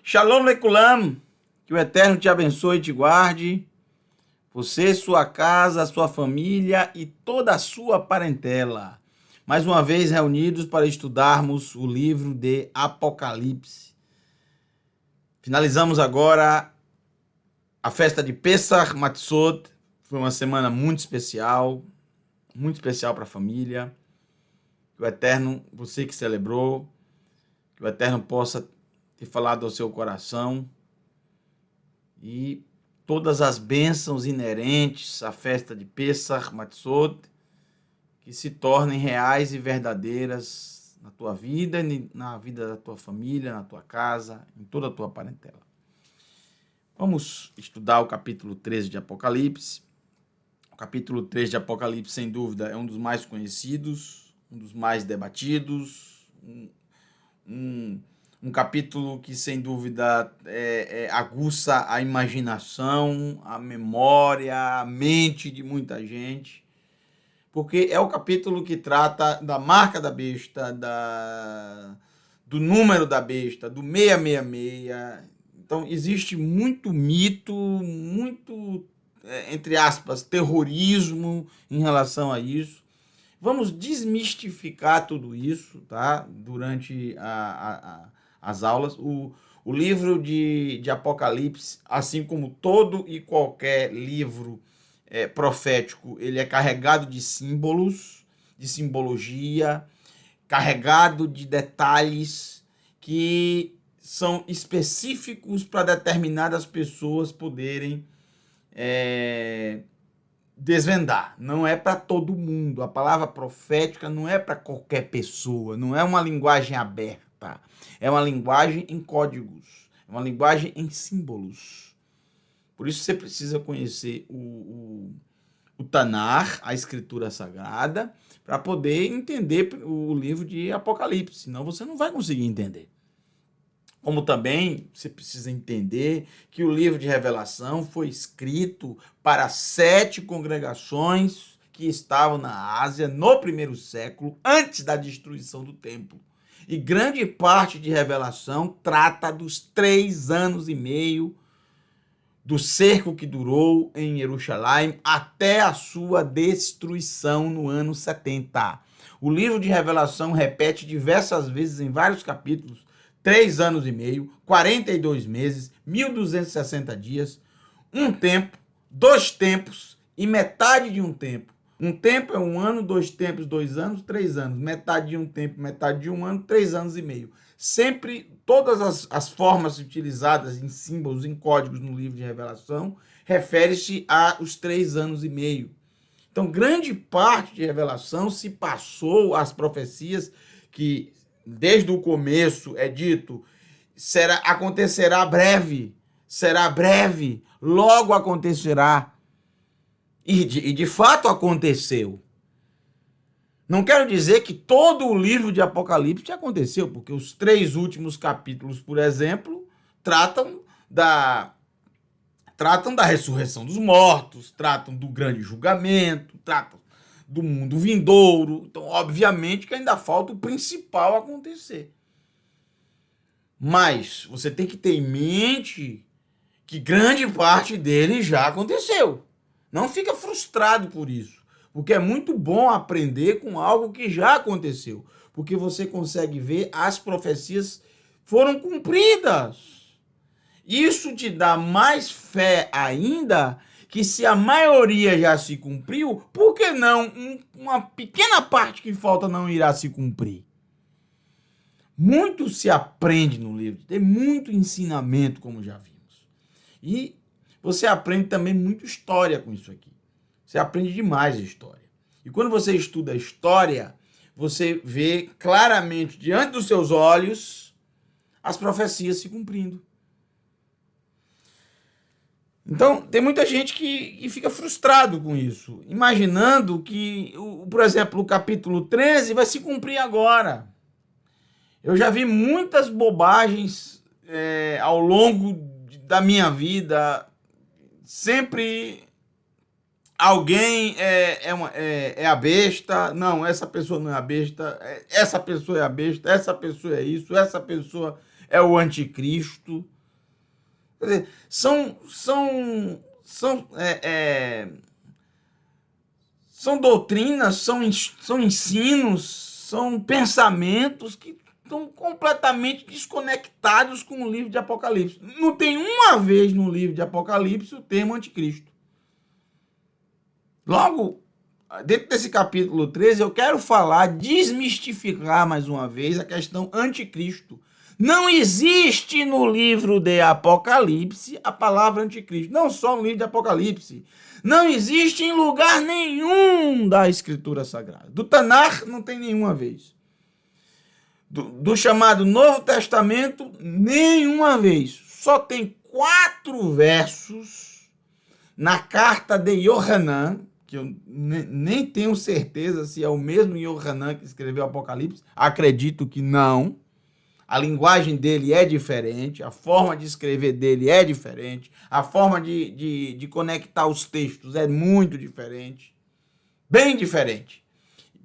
Shalom Lekulam, que o Eterno te abençoe e te guarde, você, sua casa, sua família e toda a sua parentela. Mais uma vez reunidos para estudarmos o livro de Apocalipse. Finalizamos agora a festa de Pesach Matzot. Foi uma semana muito especial para a família. Que o Eterno, você que celebrou, que o Eterno possa ter falado ao seu coração e todas as bênçãos inerentes à festa de Pesach Matzot que se tornem reais e verdadeiras na tua vida, na vida da tua família, na tua casa, em toda a tua parentela. Vamos estudar o capítulo 13 de Apocalipse. O capítulo 13 de Apocalipse, sem dúvida, é um dos mais conhecidos, um dos mais debatidos, um capítulo que, sem dúvida, aguça a imaginação, a memória, a mente de muita gente, porque é o capítulo que trata da marca da besta, do número da besta, do 666. Então, existe muito mito, muito, entre aspas, terrorismo em relação a isso. Vamos desmistificar tudo isso, tá? Durante as aulas. O livro de Apocalipse, assim como todo e qualquer livro profético, ele é carregado de símbolos, de simbologia, carregado de detalhes que são específicos para determinadas pessoas poderem desvendar. Não é para todo mundo. A palavra profética não é para qualquer pessoa, não é uma linguagem aberta. É uma linguagem em códigos, é uma linguagem em símbolos. Por isso você precisa conhecer o Tanar, a Escritura Sagrada, para poder entender o livro de Apocalipse, senão você não vai conseguir entender. Como também você precisa entender que o livro de Revelação foi escrito para 7 congregações que estavam na Ásia no primeiro século, antes da destruição do templo. E grande parte de Revelação trata dos 3 anos e meio do cerco que durou em Jerusalém até a sua destruição no ano 70. O livro de Revelação repete diversas vezes em vários capítulos 3 anos e meio, 42 meses, 1.260 dias, um tempo, 2 tempos e metade de um tempo. Um tempo é 1 ano, 2 tempos, 2 anos, 3 anos. Metade de um tempo, metade de 1 ano, 3 anos e meio. Sempre, todas as formas utilizadas em símbolos, em códigos no livro de Revelação, refere-se aos 3 anos e meio. Então, grande parte de Revelação se passou às profecias que, desde o começo, é dito, acontecerá breve, será breve, logo acontecerá. E de fato aconteceu. Não quero dizer que todo o livro de Apocalipse aconteceu, porque os 3 últimos capítulos, por exemplo, tratam da ressurreição dos mortos, tratam do grande julgamento, tratam do mundo vindouro. Então, obviamente que ainda falta o principal acontecer. Mas você tem que ter em mente que grande parte dele já aconteceu. Não fica frustrado por isso, porque é muito bom aprender com algo que já aconteceu, porque você consegue ver as profecias foram cumpridas. Isso te dá mais fé ainda que se a maioria já se cumpriu, por que não uma pequena parte que falta não irá se cumprir? Muito se aprende no livro, tem muito ensinamento, como já vimos. E você aprende também muito história com isso aqui. Você aprende demais a história. E quando você estuda a história, você vê claramente, diante dos seus olhos, as profecias se cumprindo. Então, tem muita gente que fica frustrado com isso, imaginando que, por exemplo, o capítulo 13 vai se cumprir agora. Eu já vi muitas bobagens ao longo da minha vida. Sempre alguém é a besta. Não, essa pessoa não é a besta. Essa pessoa é a besta. Essa pessoa é isso. Essa pessoa é o anticristo. Quer dizer, são doutrinas, são ensinos, são pensamentos que estão completamente desconectados com o livro de Apocalipse. Não tem uma vez no livro de Apocalipse o termo anticristo. Logo, dentro desse capítulo 13, eu quero desmistificar mais uma vez a questão anticristo. Não existe no livro de Apocalipse a palavra anticristo. Não só no livro de Apocalipse. Não existe em lugar nenhum da Escritura Sagrada. Do Tanar não tem nenhuma vez. Do chamado Novo Testamento, nenhuma vez. Só tem 4 versos na carta de Yohanan, que eu nem tenho certeza se é o mesmo Yohanan que escreveu Apocalipse. Acredito que não. A linguagem dele é diferente, a forma de escrever dele é diferente, a forma de conectar os textos é muito diferente, bem diferente.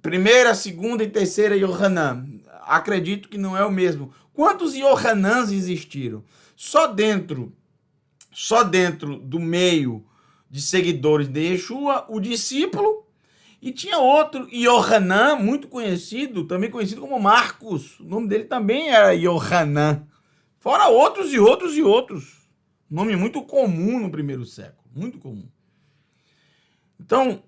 Primeira, segunda e terceira Yohanan, acredito que não é o mesmo. Quantos Yohanans existiram? Só dentro do meio de seguidores de Yeshua, o discípulo. E tinha outro, Yohanan, muito conhecido, também conhecido como Marcos. O nome dele também era Yohanan. Fora outros e outros e outros. Nome muito comum no primeiro século. Muito comum. Então,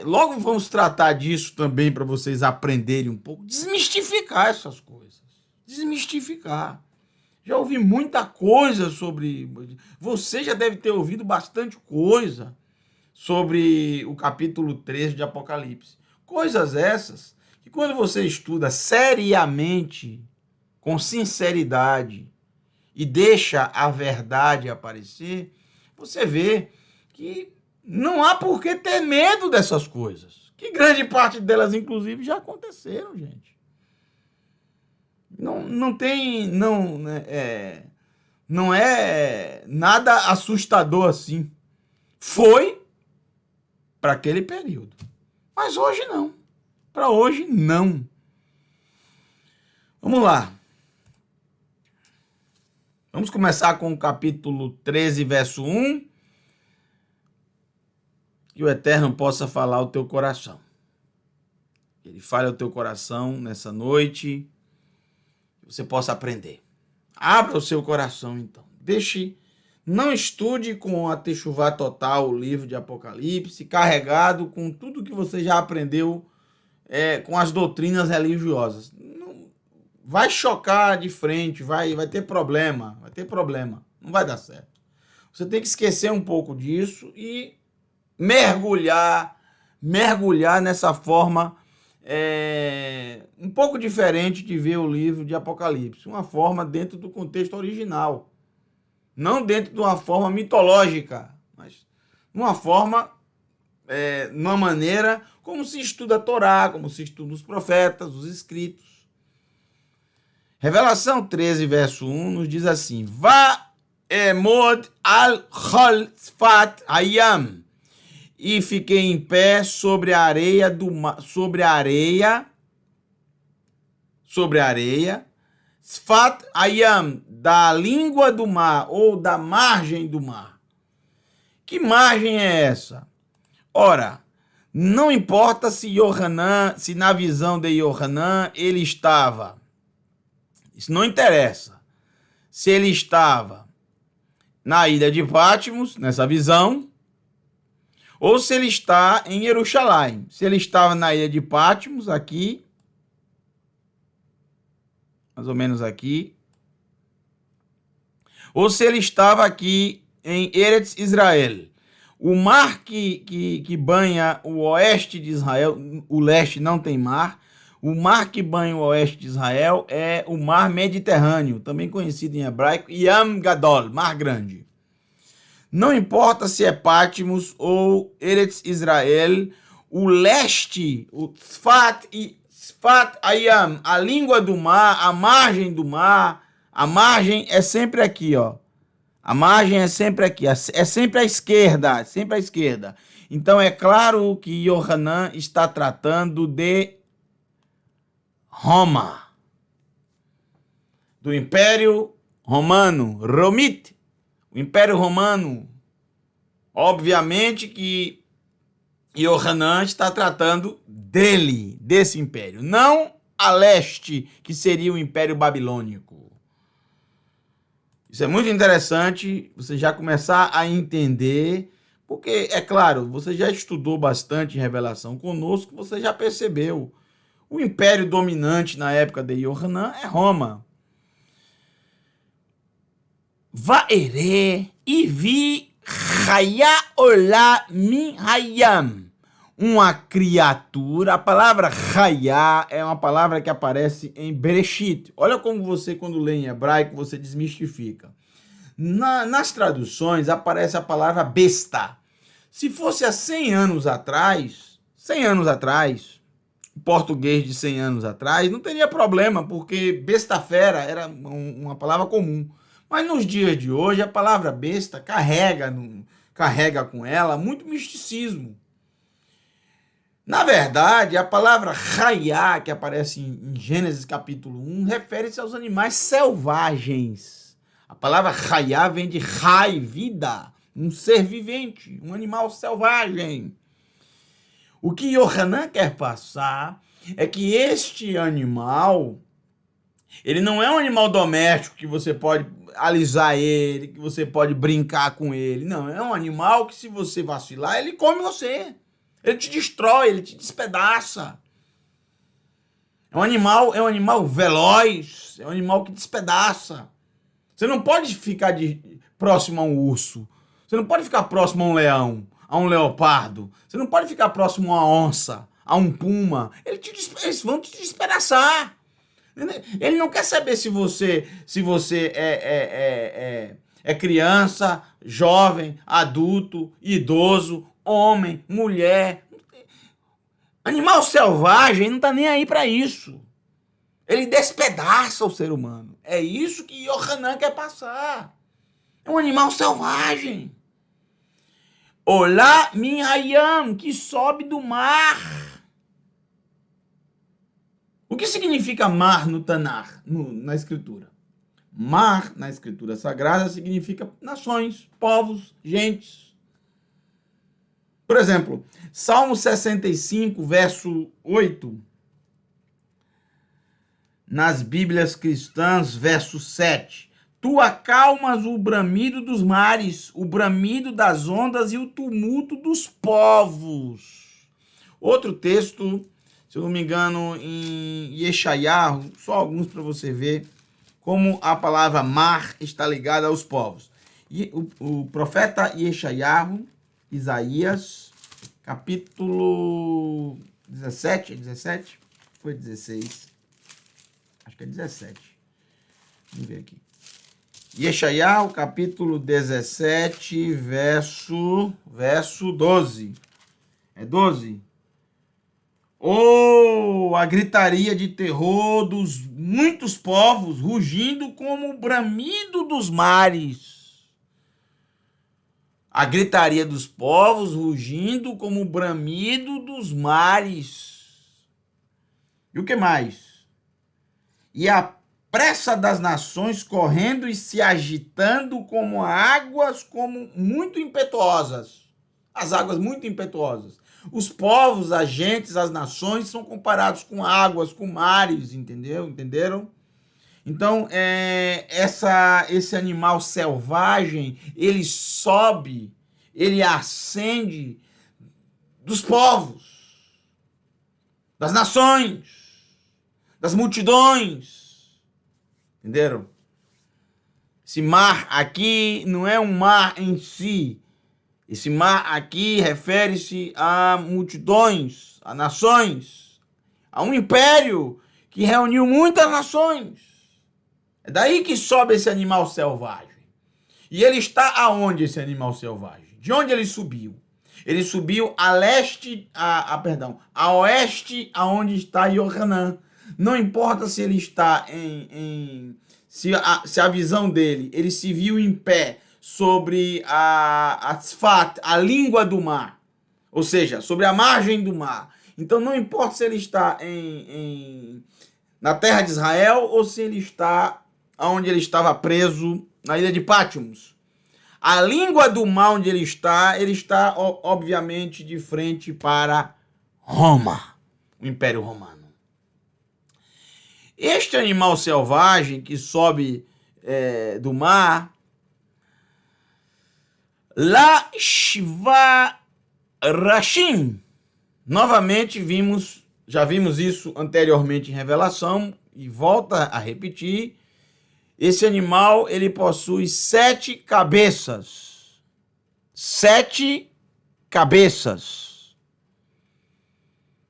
logo vamos tratar disso também para vocês aprenderem um pouco. Desmistificar essas coisas. Desmistificar. Já ouvi muita coisa sobre... Você já deve ter ouvido bastante coisa sobre o capítulo 13 de Apocalipse. Coisas essas que quando você estuda seriamente, com sinceridade, e deixa a verdade aparecer, você vê que não há por que ter medo dessas coisas. Que grande parte delas, inclusive, já aconteceram, gente. Não é nada assustador assim. Foi para aquele período. Mas hoje não. Para hoje, não. Vamos lá. Vamos começar com o capítulo 13, verso 1. Que o Eterno possa falar ao teu coração. Ele fale ao teu coração nessa noite. Que você possa aprender. Abra o seu coração, então. Não estude com a Techuvá total o livro de Apocalipse, carregado com tudo que você já aprendeu com as doutrinas religiosas. Não, vai chocar de frente, vai ter problema, não vai dar certo. Você tem que esquecer um pouco disso e mergulhar nessa forma um pouco diferente de ver o livro de Apocalipse, uma forma dentro do contexto original. Não dentro de uma forma mitológica, mas numa forma, numa maneira como se estuda a Torá, como se estuda os profetas, os escritos. Revelação 13, verso 1, nos diz assim: Va emod al chol sfat hayam. E fiquei em pé sobre a areia sobre a areia, Sfat Hayam, da língua do mar ou da margem do mar. Que margem é essa? Ora, não importa se na visão de Yohanan ele estava, isso não interessa, se ele estava na ilha de Patmos, nessa visão, ou se ele está em Jerusalém. Se ele estava na ilha de Patmos, aqui, mais ou menos aqui, ou se ele estava aqui em Eretz Israel. O mar que banha o oeste de Israel, o leste não tem mar, o mar que banha o oeste de Israel é o mar Mediterrâneo, também conhecido em hebraico, Yam Gadol, mar grande. Não importa se é Patmos ou Eretz Israel, o leste, o Sfat Hayam, a língua do mar, a margem do mar, a margem é sempre aqui, ó. A margem é sempre aqui, é sempre à esquerda, sempre à esquerda. Então é claro que Yohanan está tratando de Roma, do Império Romano, Romit, O Império Romano, obviamente que Yohanan está tratando desse império, não a leste, que seria o Império Babilônico. Isso é muito interessante, você já começar a entender, porque, é claro, você já estudou bastante Revelação conosco, você já percebeu. O império dominante na época de Yohanan é Roma. Vaere e vi Haya Olá Min Hayam. Uma criatura. A palavra Haya é uma palavra que aparece em Bereshit. Olha como você, quando lê em hebraico, você desmistifica. Nas traduções aparece a palavra besta. Se fosse há 100 anos atrás, português de 100 anos atrás, não teria problema, porque besta-fera era uma palavra comum. Mas nos dias de hoje, a palavra besta carrega com ela muito misticismo. Na verdade, a palavra raiá, que aparece em Gênesis capítulo 1, refere-se aos animais selvagens. A palavra raiá vem de rai, vida, um ser vivente, um animal selvagem. O que Yohanan quer passar é que este animal, ele não é um animal doméstico que você pode alisar ele, que você pode brincar com ele. Não, é um animal que, se você vacilar, ele come você. Ele te destrói, ele te despedaça. É um animal veloz, é um animal que despedaça. Você não pode ficar próximo a um urso. Você não pode ficar próximo a um leão, a um leopardo. Você não pode ficar próximo a uma onça, a um puma. Eles vão te despedaçar. Ele não quer saber se você é criança, jovem, adulto, idoso, homem, mulher. Animal selvagem não tá nem aí para isso. Ele despedaça o ser humano. É isso que Yohanan quer passar. É um animal selvagem. Olá, min hayam, que sobe do mar. O que significa mar no Tanar, na escritura? Mar, na escritura sagrada, significa nações, povos, gentes. Por exemplo, Salmo 65, verso 8, nas Bíblias cristãs, verso 7. Tu acalmas o bramido dos mares, o bramido das ondas e o tumulto dos povos. Outro texto, se eu não me engano, em Yeshayahu, só alguns para você ver como a palavra mar está ligada aos povos. E o profeta Yeshayahu, Isaías, capítulo 17, 17? Foi 16. Acho que é 17. Vamos ver aqui. Yeshayahu, capítulo 17, verso 12. É 12? Oh, a gritaria de terror dos muitos povos, rugindo como o bramido dos mares. A gritaria dos povos, rugindo como o bramido dos mares. E o que mais? E a pressa das nações correndo e se agitando como águas muito impetuosas. As águas muito impetuosas. Os povos, as gentes, as nações são comparados com águas, com mares, entenderam? Então, esse animal selvagem, ele sobe, ele ascende dos povos, das nações, das multidões. Entenderam? Esse mar aqui não é um mar em si. Esse mar aqui refere-se a multidões, a nações, a um império que reuniu muitas nações. É daí que sobe esse animal selvagem. E ele está aonde, esse animal selvagem? De onde ele subiu? Ele subiu a oeste, aonde está Yohanan. Não importa se ele está se a visão dele, ele se viu em pé sobre a Tzfat, a língua do mar, ou seja, sobre a margem do mar. Então não importa se ele está na terra de Israel ou se ele está onde ele estava preso, na ilha de Patmos. a língua do mar onde ele está, obviamente de frente para Roma, o Império Romano. Este animal selvagem que sobe do mar, La Shvarashim, novamente já vimos isso anteriormente em Revelação, e volta a repetir, esse animal ele possui 7 cabeças. 7 cabeças.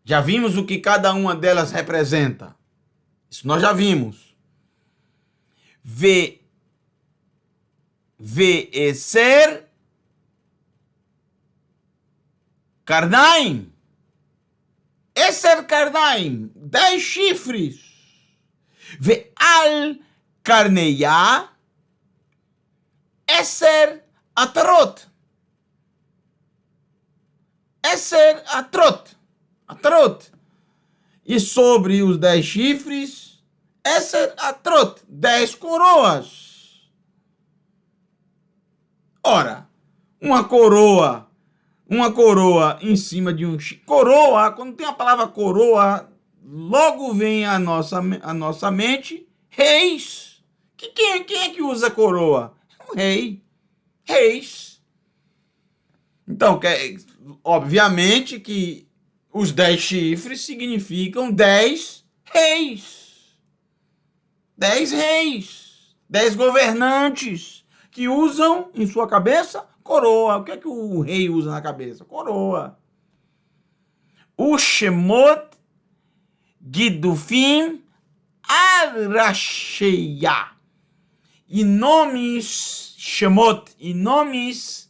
Já vimos o que cada uma delas representa. Isso nós já vimos. Ve'eser Karnaim. Eser Karnaim. 10 chifres. Ve'al Karneia. Eser Atarot. Eser Atrot. Atrot. E sobre os 10 chifres, Eser Atrot. 10 coroas. Ora, uma coroa em cima de um chifre. Coroa, quando tem a palavra coroa, logo vem a nossa mente reis. Quem é que usa coroa? É um rei. Reis. Então, obviamente que os 10 chifres significam 10 reis. 10 reis. 10 governantes que usam em sua cabeça coroa. O que é que o rei usa na cabeça? Coroa. O Shemot Gidufim Arasheia. E nomes Shemot, e nomes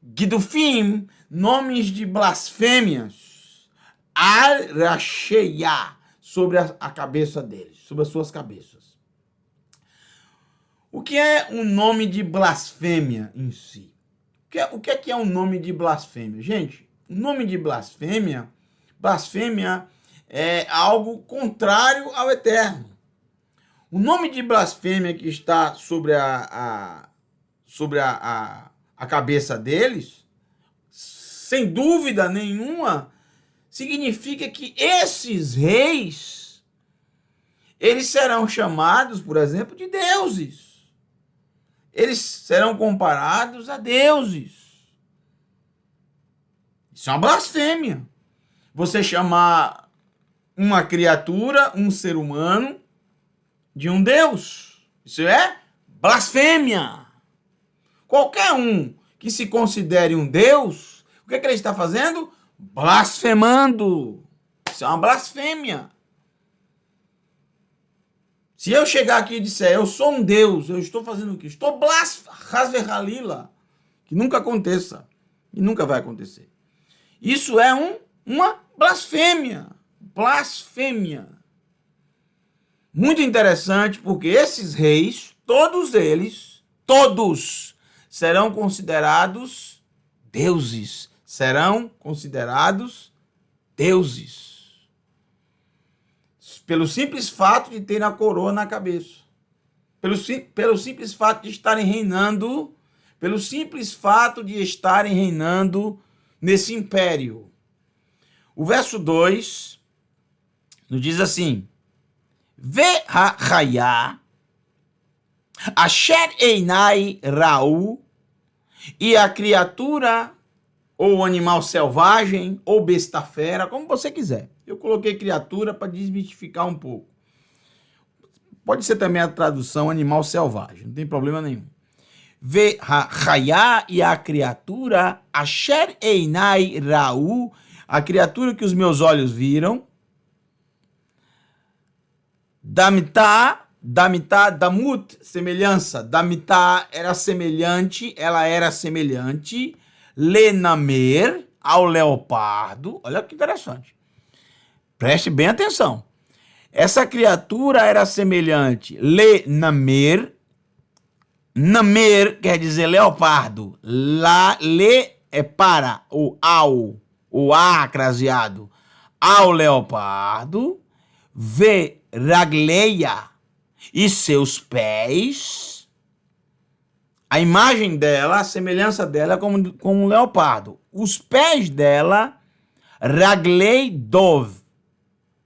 Gidufim, nomes de blasfêmias, Arasheia, sobre a cabeça deles, sobre as suas cabeças. O que é um nome de blasfêmia em si? O que é um nome de blasfêmia? Gente, o nome de blasfêmia é algo contrário ao eterno. O nome de blasfêmia que está sobre a cabeça deles, sem dúvida nenhuma, significa que esses reis, eles serão chamados, por exemplo, de deuses. Eles serão comparados a deuses. Isso é uma blasfêmia. Você chamar uma criatura, um ser humano, de um deus. Isso é blasfêmia. Qualquer um que se considere um deus, o que ele está fazendo? Blasfemando. Isso é uma blasfêmia. Se eu chegar aqui e disser, eu sou um deus, eu estou fazendo o quê? Estou blasfemando. Que nunca aconteça. E nunca vai acontecer. Isso é uma blasfêmia. Blasfêmia. Muito interessante, porque esses reis, todos eles, serão considerados deuses. Serão considerados deuses. Pelo simples fato de terem a coroa na cabeça. Pelo simples fato de estarem reinando. Pelo simples fato de estarem reinando nesse império. O verso 2 nos diz assim: Ve-ha-chaya asher einai ra'u, e a criatura, ou o animal selvagem, ou besta fera, como você quiser. Eu coloquei criatura para desmistificar um pouco. Pode ser também a tradução animal selvagem, não tem problema nenhum. Ve-ha-chaya, e a criatura, asher einai ra'u, a criatura que os meus olhos viram, Damitá, damut, semelhança. Damitá era semelhante, ela era semelhante. Lenamer, ao leopardo. Olha que interessante. Preste bem atenção. Essa criatura era semelhante. Lenamer. Namer quer dizer leopardo. Le é para, o a craseado. Ao leopardo. Ragleia, e seus pés, A imagem dela, a semelhança dela é como um leopardo. Os pés dela, Raglei Dov.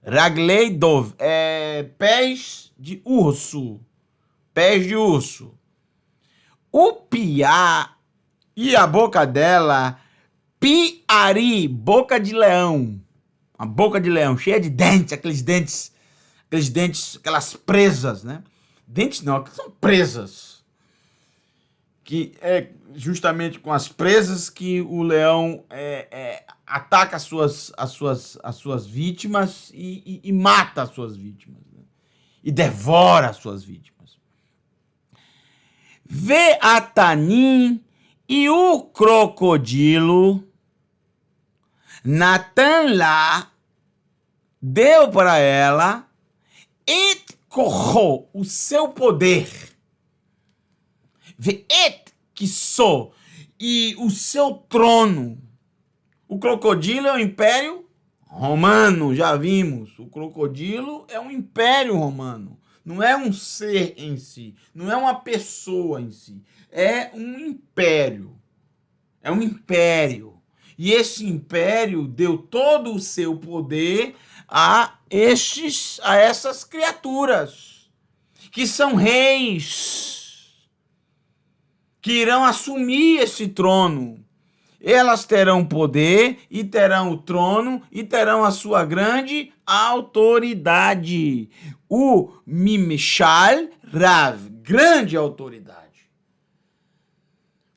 Raglei Dov é pés de urso. Pés de urso. O piá e a boca dela, piari, boca de leão. Uma boca de leão, cheia de dentes, aqueles dentes, aquelas presas, né? Dentes não, que são presas. Que é justamente com as presas que o leão ataca as suas vítimas e mata as suas vítimas, né? E devora as suas vítimas. Vê a Tanim e o crocodilo, Natan lá deu para ela et corro, o seu poder. Vê et que sou, e o seu trono. O crocodilo é o império romano, já vimos. O crocodilo é um império romano. Não é um ser em si, não é uma pessoa em si, é um império. É um império. E esse império deu todo o seu poder a essas criaturas, que são reis, que irão assumir esse trono. Elas terão poder e terão o trono e terão a sua grande autoridade. O Mimshal Rav, grande autoridade.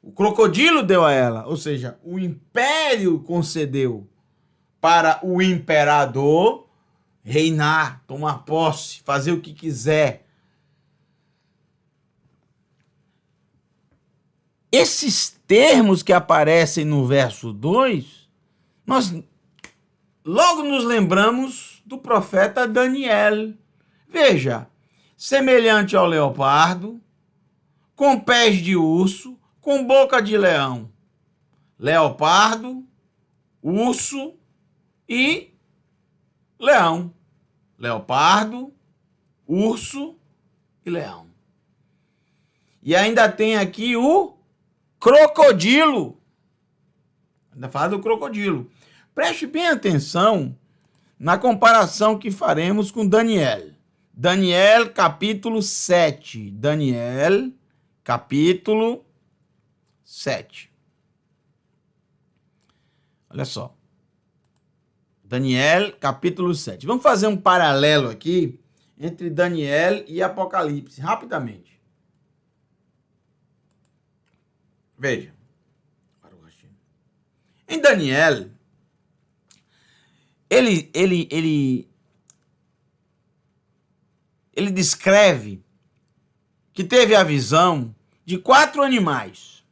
O crocodilo deu a ela, ou seja, o império concedeu para o imperador reinar, tomar posse, fazer o que quiser. Esses termos que aparecem no verso 2, nós logo nos lembramos do profeta Daniel. Veja, semelhante ao leopardo, com pés de urso, com boca de leão. Leopardo, urso e leão. Leopardo, urso e leão. E ainda tem aqui o crocodilo. Ainda fala do crocodilo. Preste bem atenção na comparação que faremos com Daniel. Daniel, capítulo 7. Daniel, capítulo 7. Olha só. Daniel, capítulo 7. Vamos fazer um paralelo aqui entre Daniel e Apocalipse, rapidamente. Veja. Em Daniel, ele descreve que teve a visão de 4 animais.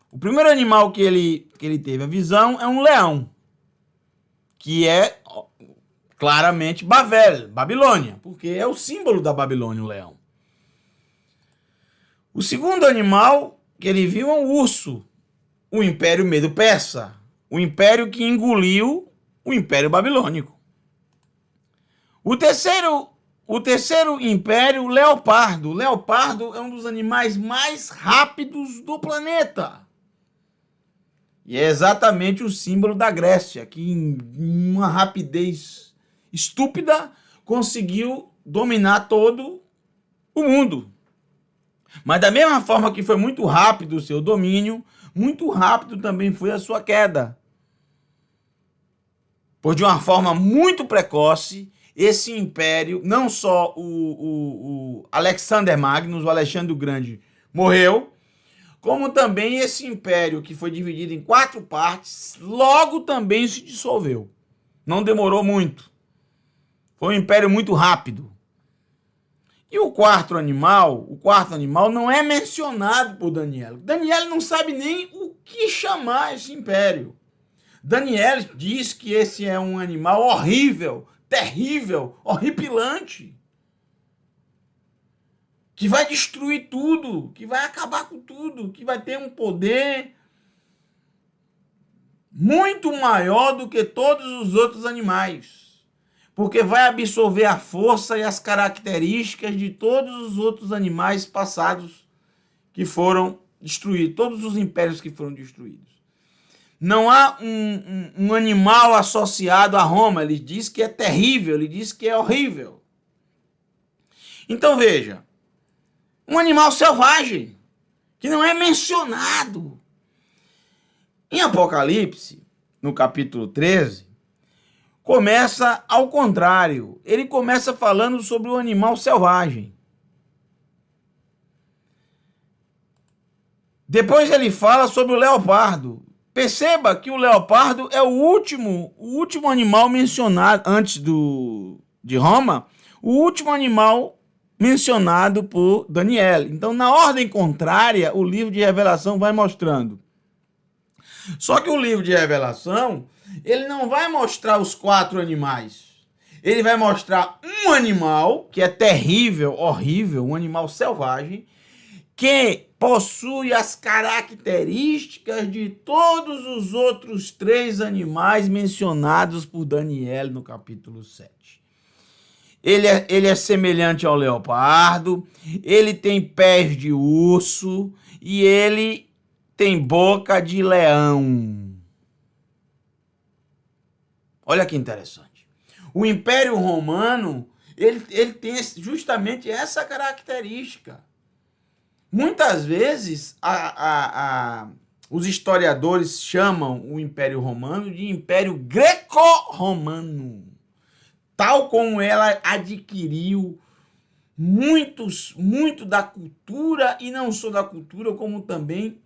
O primeiro animal que ele teve a visão é um leão, que é claramente Babel, Babilônia, porque é o símbolo da Babilônia, o leão. O segundo animal que ele viu é um urso, o Império Medo-Persa, o império que engoliu o Império Babilônico. O terceiro império, leopardo. Leopardo é um dos animais mais rápidos do planeta. E é exatamente o símbolo da Grécia, que em uma rapidez estúpida conseguiu dominar todo o mundo. Mas da mesma forma que foi muito rápido o seu domínio, muito rápido também foi a sua queda. Por de uma forma muito precoce, esse império, não só o Alexander Magnus, o Alexandre o Grande, morreu, como também esse império, que foi dividido em 4 partes, logo também se dissolveu. Não demorou muito. Foi um império muito rápido. E o quarto animal não é mencionado por Daniel. Daniel não sabe nem o que chamar esse império. Daniel diz que esse é um animal horrível, terrível, horripilante, que vai destruir tudo, que vai acabar com tudo, que vai ter um poder muito maior do que todos os outros animais, porque vai absorver a força e as características de todos os outros animais passados que foram destruídos, todos os impérios que foram destruídos. Não há um animal associado a Roma. Ele diz que é terrível, ele diz que é horrível. Então veja, um animal selvagem, que não é mencionado. Em Apocalipse, no capítulo 13, começa ao contrário. Ele começa falando sobre o animal selvagem. Depois ele fala sobre o leopardo. Perceba que o leopardo é o último animal mencionado antes de Roma, o último animal mencionado por Daniel. Então, na ordem contrária, o livro de Revelação vai mostrando. Só que o livro de Revelação, ele não vai mostrar os 4 animais. Ele vai mostrar um animal que é terrível, horrível, um animal selvagem, que possui as características de todos os outros 3 animais mencionados por Daniel no capítulo 7. Ele é semelhante ao leopardo, ele tem pés de urso e ele tem boca de leão. Olha que interessante. O Império Romano, ele tem justamente essa característica. Muitas vezes, os historiadores chamam o Império Romano de Império Greco-Romano, tal como ela adquiriu muito da cultura, e não só da cultura, como também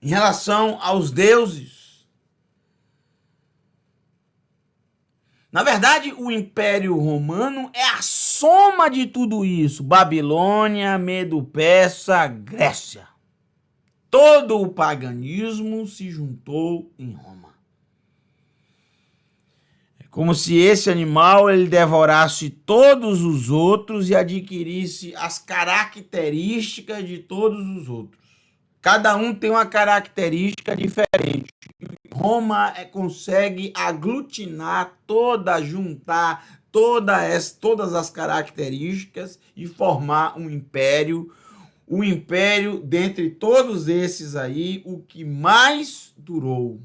em relação aos deuses. Na verdade, o Império Romano é a soma de tudo isso. Babilônia, Medo-Persa, Grécia. Todo o paganismo se juntou em Roma. É como se esse animal ele devorasse todos os outros e adquirisse as características de todos os outros. Cada um tem uma característica diferente. Roma consegue aglutinar juntar todas as características e formar um império. O império, dentre todos esses aí, o que mais durou,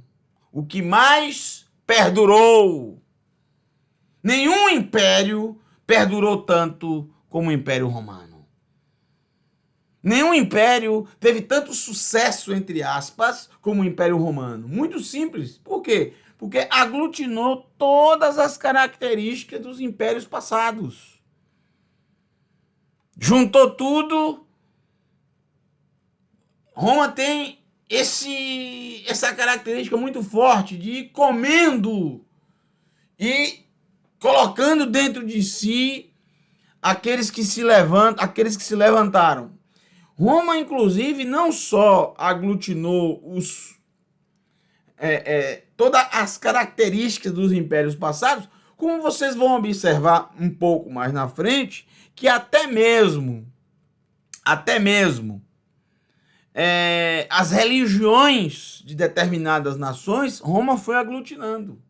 o que mais perdurou. Nenhum império perdurou tanto como o Império Romano. Nenhum império teve tanto sucesso, entre aspas, como o Império Romano. Muito simples. Por quê? Porque aglutinou todas as características dos impérios passados. Juntou tudo. Roma tem essa característica muito forte de ir comendo e colocando dentro de si aqueles que se levantaram. Roma, inclusive, não só aglutinou todas as características dos impérios passados, como vocês vão observar um pouco mais na frente, que até mesmo as religiões de determinadas nações, Roma foi aglutinando.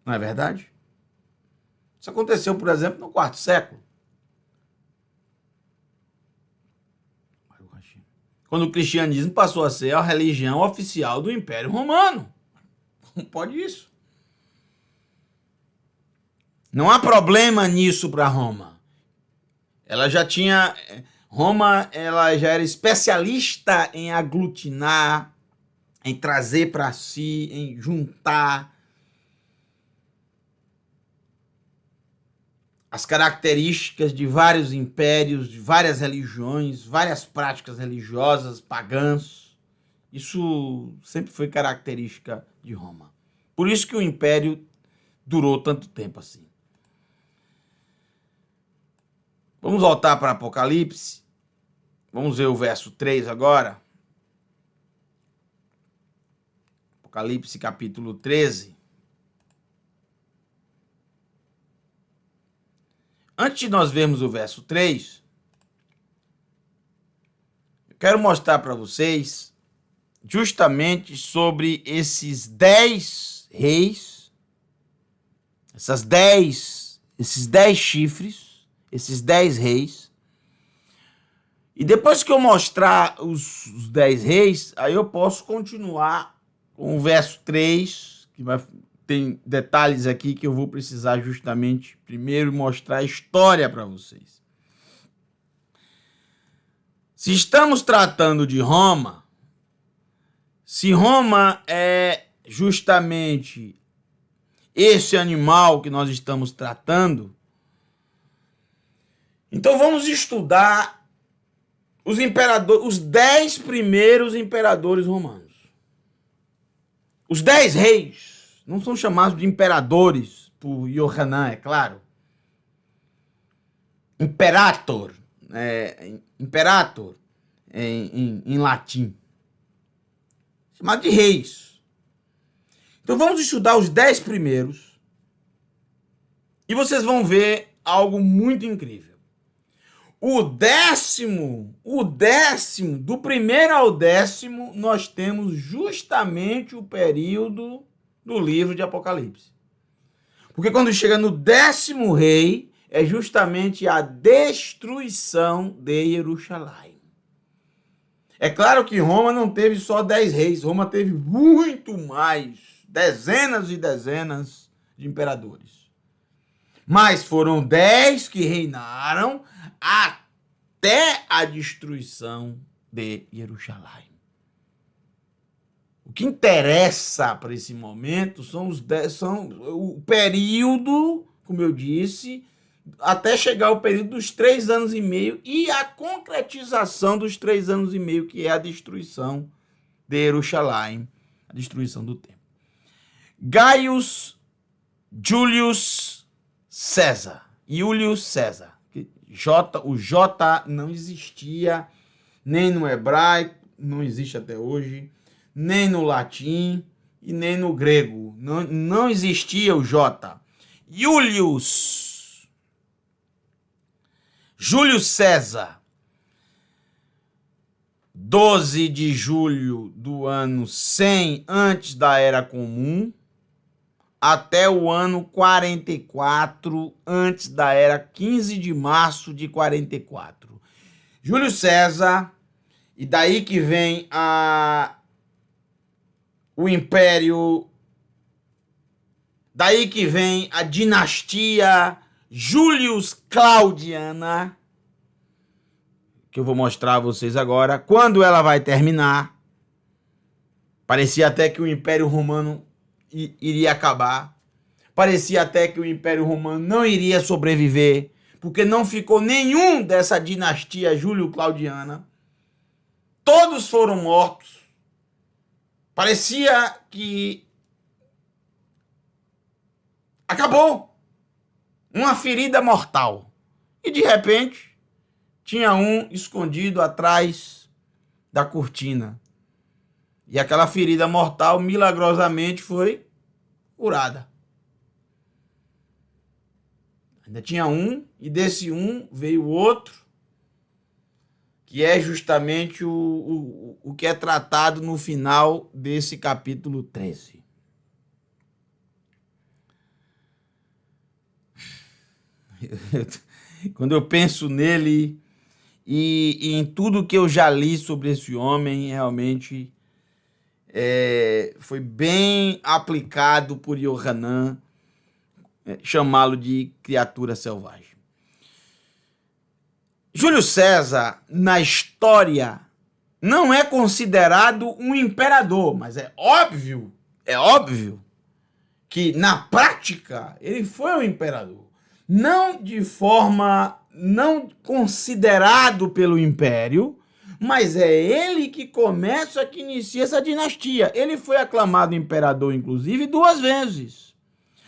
Não é verdade? Isso aconteceu, por exemplo, no 4º século. Quando o cristianismo passou a ser a religião oficial do Império Romano. Como pode isso? Não há problema nisso para Roma. Roma já era especialista em aglutinar, em trazer para si, em juntar as características de vários impérios, de várias religiões, várias práticas religiosas, pagãs. Isso sempre foi característica de Roma. Por isso que o império durou tanto tempo assim. Vamos voltar para Apocalipse. Vamos ver o verso 3 agora. Apocalipse capítulo 13. Antes de nós vermos o verso 3, eu quero mostrar para vocês justamente sobre esses 10 reis, esses 10 chifres, esses 10 reis, E depois que eu mostrar os 10 reis, aí eu posso continuar com o verso 3, que tem detalhes aqui que eu vou precisar justamente primeiro mostrar a história para vocês. Se estamos tratando de Roma, se Roma é justamente esse animal que nós estamos tratando, então vamos estudar os imperadores, os 10 primeiros imperadores romanos. Os 10 reis não são chamados de imperadores por Yohanan, é claro. Imperator, imperator em latim. Chamado de reis. Então vamos estudar os 10 primeiros e vocês vão ver algo muito incrível. O décimo, do primeiro ao 10º, nós temos justamente o período do livro de Apocalipse. Porque quando chega no 10º rei, é justamente a destruição de Jerusalém. É claro que Roma não teve só 10 reis, Roma teve muito mais, dezenas e dezenas de imperadores. Mas foram 10 que reinaram até a destruição de Jerusalém. O que interessa para esse momento são o período, como eu disse, até chegar o período dos 3 anos e meio e a concretização dos 3 anos e meio, que é a destruição de Jerusalém, a destruição do templo. Gaius Julius César. O J não existia nem no hebraico, não existe até hoje, nem no latim e nem no grego. Não existia o J. Júlio César, 12 de julho do ano 100 antes da Era Comum, até o ano 44 antes da Era, 15 de março de 44. Júlio César, e daí que vem o Império, daí que vem a dinastia Julius Claudiana, que eu vou mostrar a vocês agora. Quando ela vai terminar, parecia até que o Império Romano iria acabar. Parecia até que o Império Romano não iria sobreviver, porque não ficou nenhum dessa dinastia Júlio-Claudiana. Todos foram mortos. Parecia que acabou. Uma ferida mortal. E de repente, tinha um escondido atrás da cortina. E aquela ferida mortal, milagrosamente, foi curada. Ainda tinha um, e desse um veio outro, que é justamente o que é tratado no final desse capítulo 13. Quando eu penso nele e em tudo que eu já li sobre esse homem, realmente foi bem aplicado por Yohanan chamá-lo de criatura selvagem. Júlio César, na história, não é considerado um imperador, mas é óbvio que na prática ele foi um imperador. Não de forma, não considerado pelo império, mas é ele que começa, que inicia essa dinastia. Ele foi aclamado imperador, inclusive, 2 vezes.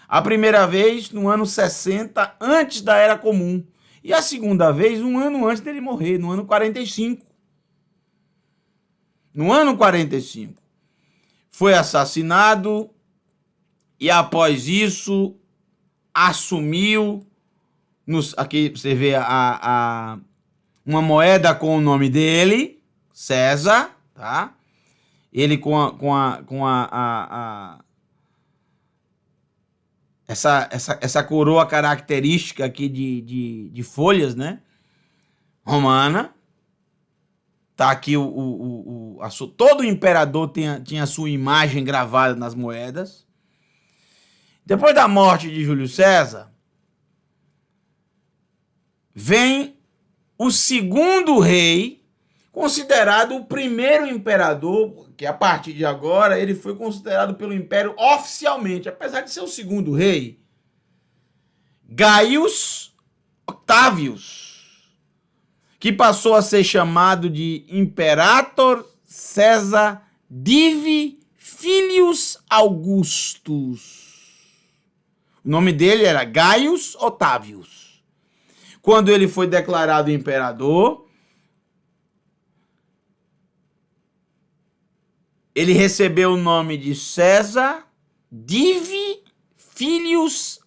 A primeira vez no ano 60, antes da Era Comum. E a segunda vez, um ano antes dele morrer, no ano 45. No ano 45. Foi assassinado e, após isso, assumiu... Aqui você vê uma moeda com o nome dele, César, tá? Ele essa coroa característica aqui de folhas, né? Romana. Tá aqui todo imperador tinha a sua imagem gravada nas moedas. Depois da morte de Júlio César, vem o segundo rei, considerado o primeiro imperador, que a partir de agora ele foi considerado pelo Império oficialmente, apesar de ser o segundo rei, Gaius Octavius, que passou a ser chamado de Imperator Caesar Divi Filius Augustus. O nome dele era Gaius Octavius. Quando ele foi declarado imperador, ele recebeu o nome de César Divi Filius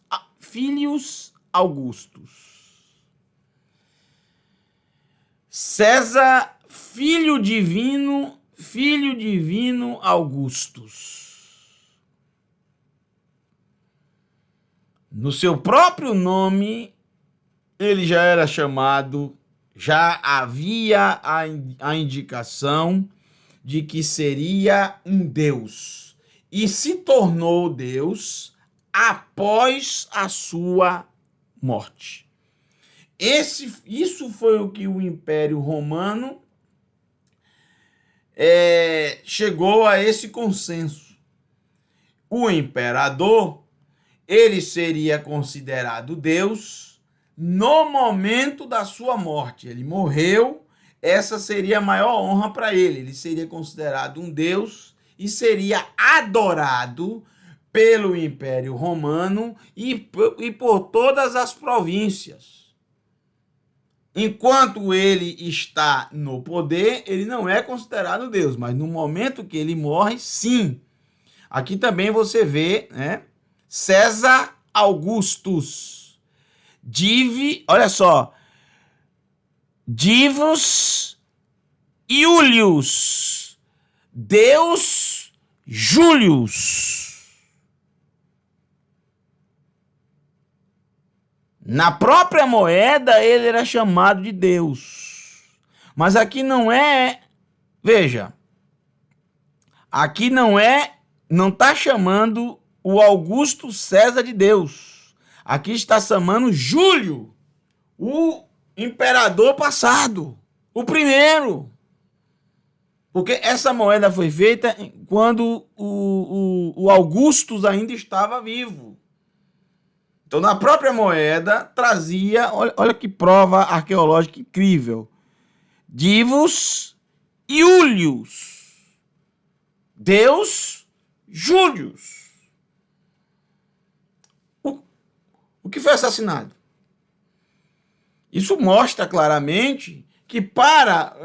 Augustus. César, filho divino Augustus. No seu próprio nome, ele já era chamado, já havia a indicação de que seria um Deus. E se tornou Deus após a sua morte. Isso foi o que o Império Romano chegou a esse consenso. O imperador, ele seria considerado Deus no momento da sua morte. Ele morreu, essa seria a maior honra para ele. Ele seria considerado um Deus e seria adorado pelo Império Romano e por todas as províncias. Enquanto ele está no poder, ele não é considerado Deus, mas no momento que ele morre, sim. Aqui também você vê, né, César Augustus, olha só, Divus Iulius, Deus Július. Na própria moeda ele era chamado de Deus. Mas aqui não é, veja, aqui não está chamando o Augusto César de Deus. Aqui está chamando Júlio, o imperador passado, o primeiro. Porque essa moeda foi feita quando o Augustus ainda estava vivo. Então, na própria moeda, trazia, olha que prova arqueológica incrível, Divus Iulius, Deus Július. O que foi assassinado? Isso mostra claramente que para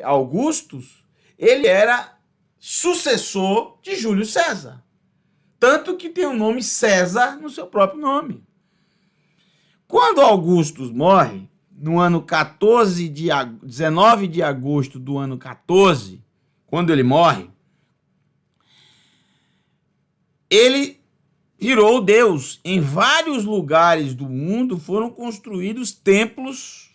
Augustus, ele era sucessor de Júlio César. Tanto que tem o nome César no seu próprio nome. Quando Augustus morre, no ano 19 de agosto do ano 14, quando ele morre, ele virou Deus. Em vários lugares do mundo foram construídos templos,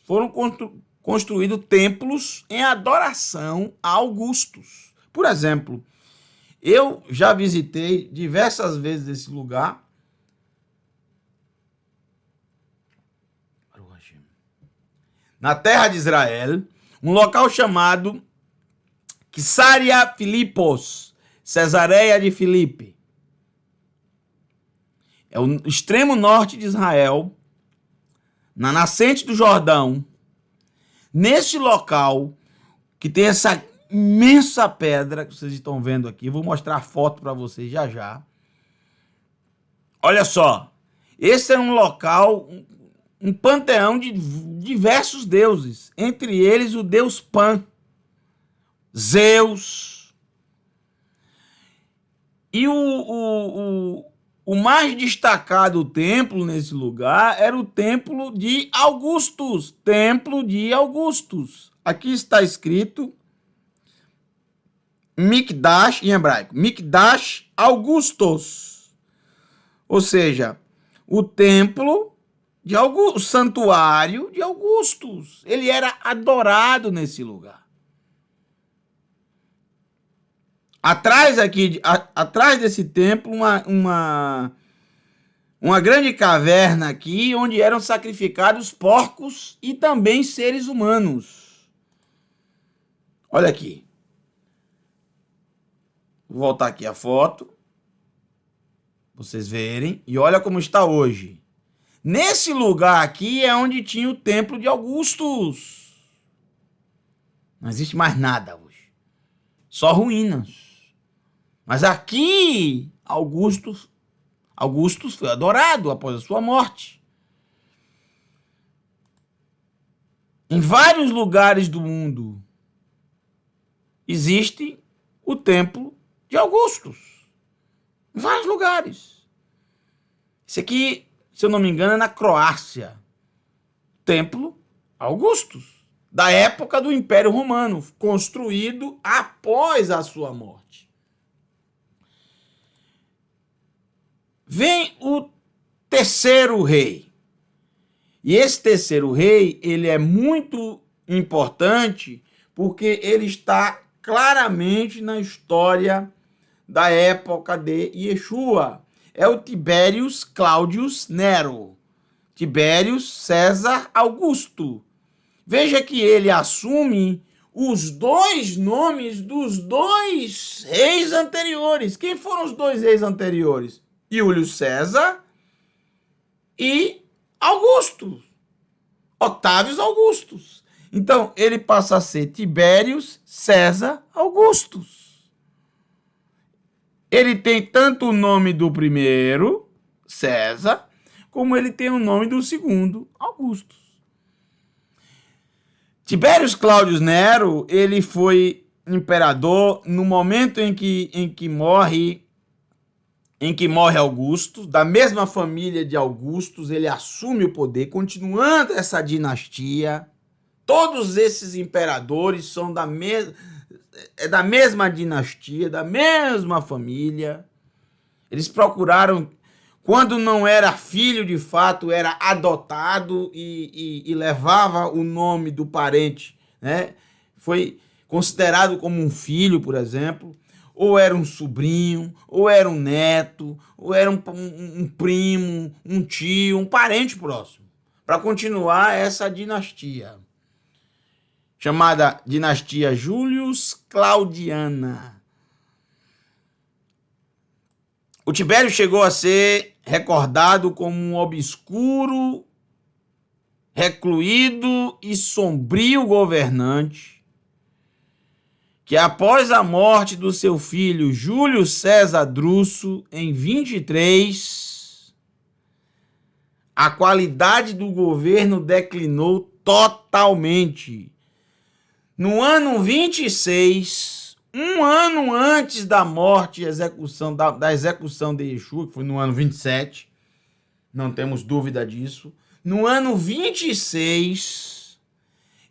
em adoração a Augustus. Por exemplo, eu já visitei diversas vezes esse lugar. Na terra de Israel, um local chamado Caesarea Philippos, Cesareia de Filipe. É o extremo norte de Israel, na nascente do Jordão. Nesse local, que tem essa imensa pedra que vocês estão vendo aqui, eu vou mostrar a foto para vocês já já. Olha só, esse é um local, um panteão de diversos deuses, entre eles o deus Pan, Zeus. E o mais destacado templo nesse lugar era o templo de Augustus, Aqui está escrito Mikdash em hebraico, Mikdash Augustos, ou seja, o templo o santuário de Augustus. Ele era adorado nesse lugar. Atrás desse templo, uma grande caverna aqui, onde eram sacrificados porcos e também seres humanos. Olha aqui. Vou voltar aqui a foto. Vocês verem. E olha como está hoje. Nesse lugar aqui é onde tinha o templo de Augustus. Não existe mais nada hoje. Só ruínas. Mas aqui, Augustus foi adorado após a sua morte. Em vários lugares do mundo existe o templo de Augustus. Em vários lugares. Esse aqui, se eu não me engano, é na Croácia. Templo Augustus. Da época do Império Romano, construído após a sua morte. Vem o terceiro rei. E esse terceiro rei, ele é muito importante porque ele está claramente na história da época de Yeshua. É o Tiberius Claudius Nero. Tiberius César Augusto. Veja que ele assume os dois nomes dos dois reis anteriores. Quem foram os dois reis anteriores? Júlio César e Augusto. Octávios Augustus. Então, ele passa a ser Tiberius César Augustus. Ele tem tanto o nome do primeiro, César, como ele tem o nome do segundo, Augusto. Tiberius Claudius Nero, ele foi imperador no momento em que morre Augusto, da mesma família de Augustus, ele assume o poder, continuando essa dinastia. Todos esses imperadores são da mesma dinastia, da mesma família. Eles procuraram, quando não era filho de fato, era adotado e levava o nome do parente, né? Foi considerado como um filho, por exemplo, ou era um sobrinho, ou era um neto, ou era um primo, um tio, um parente próximo, para continuar essa dinastia, chamada dinastia Julius Claudiana. O Tibério chegou a ser recordado como um obscuro, recluído e sombrio governante que, após a morte do seu filho Júlio César Druso, em 23, a qualidade do governo declinou totalmente. No ano 26, um ano antes da morte e execução, da execução de Yeshua, que foi no ano 27, não temos dúvida disso, no ano 26,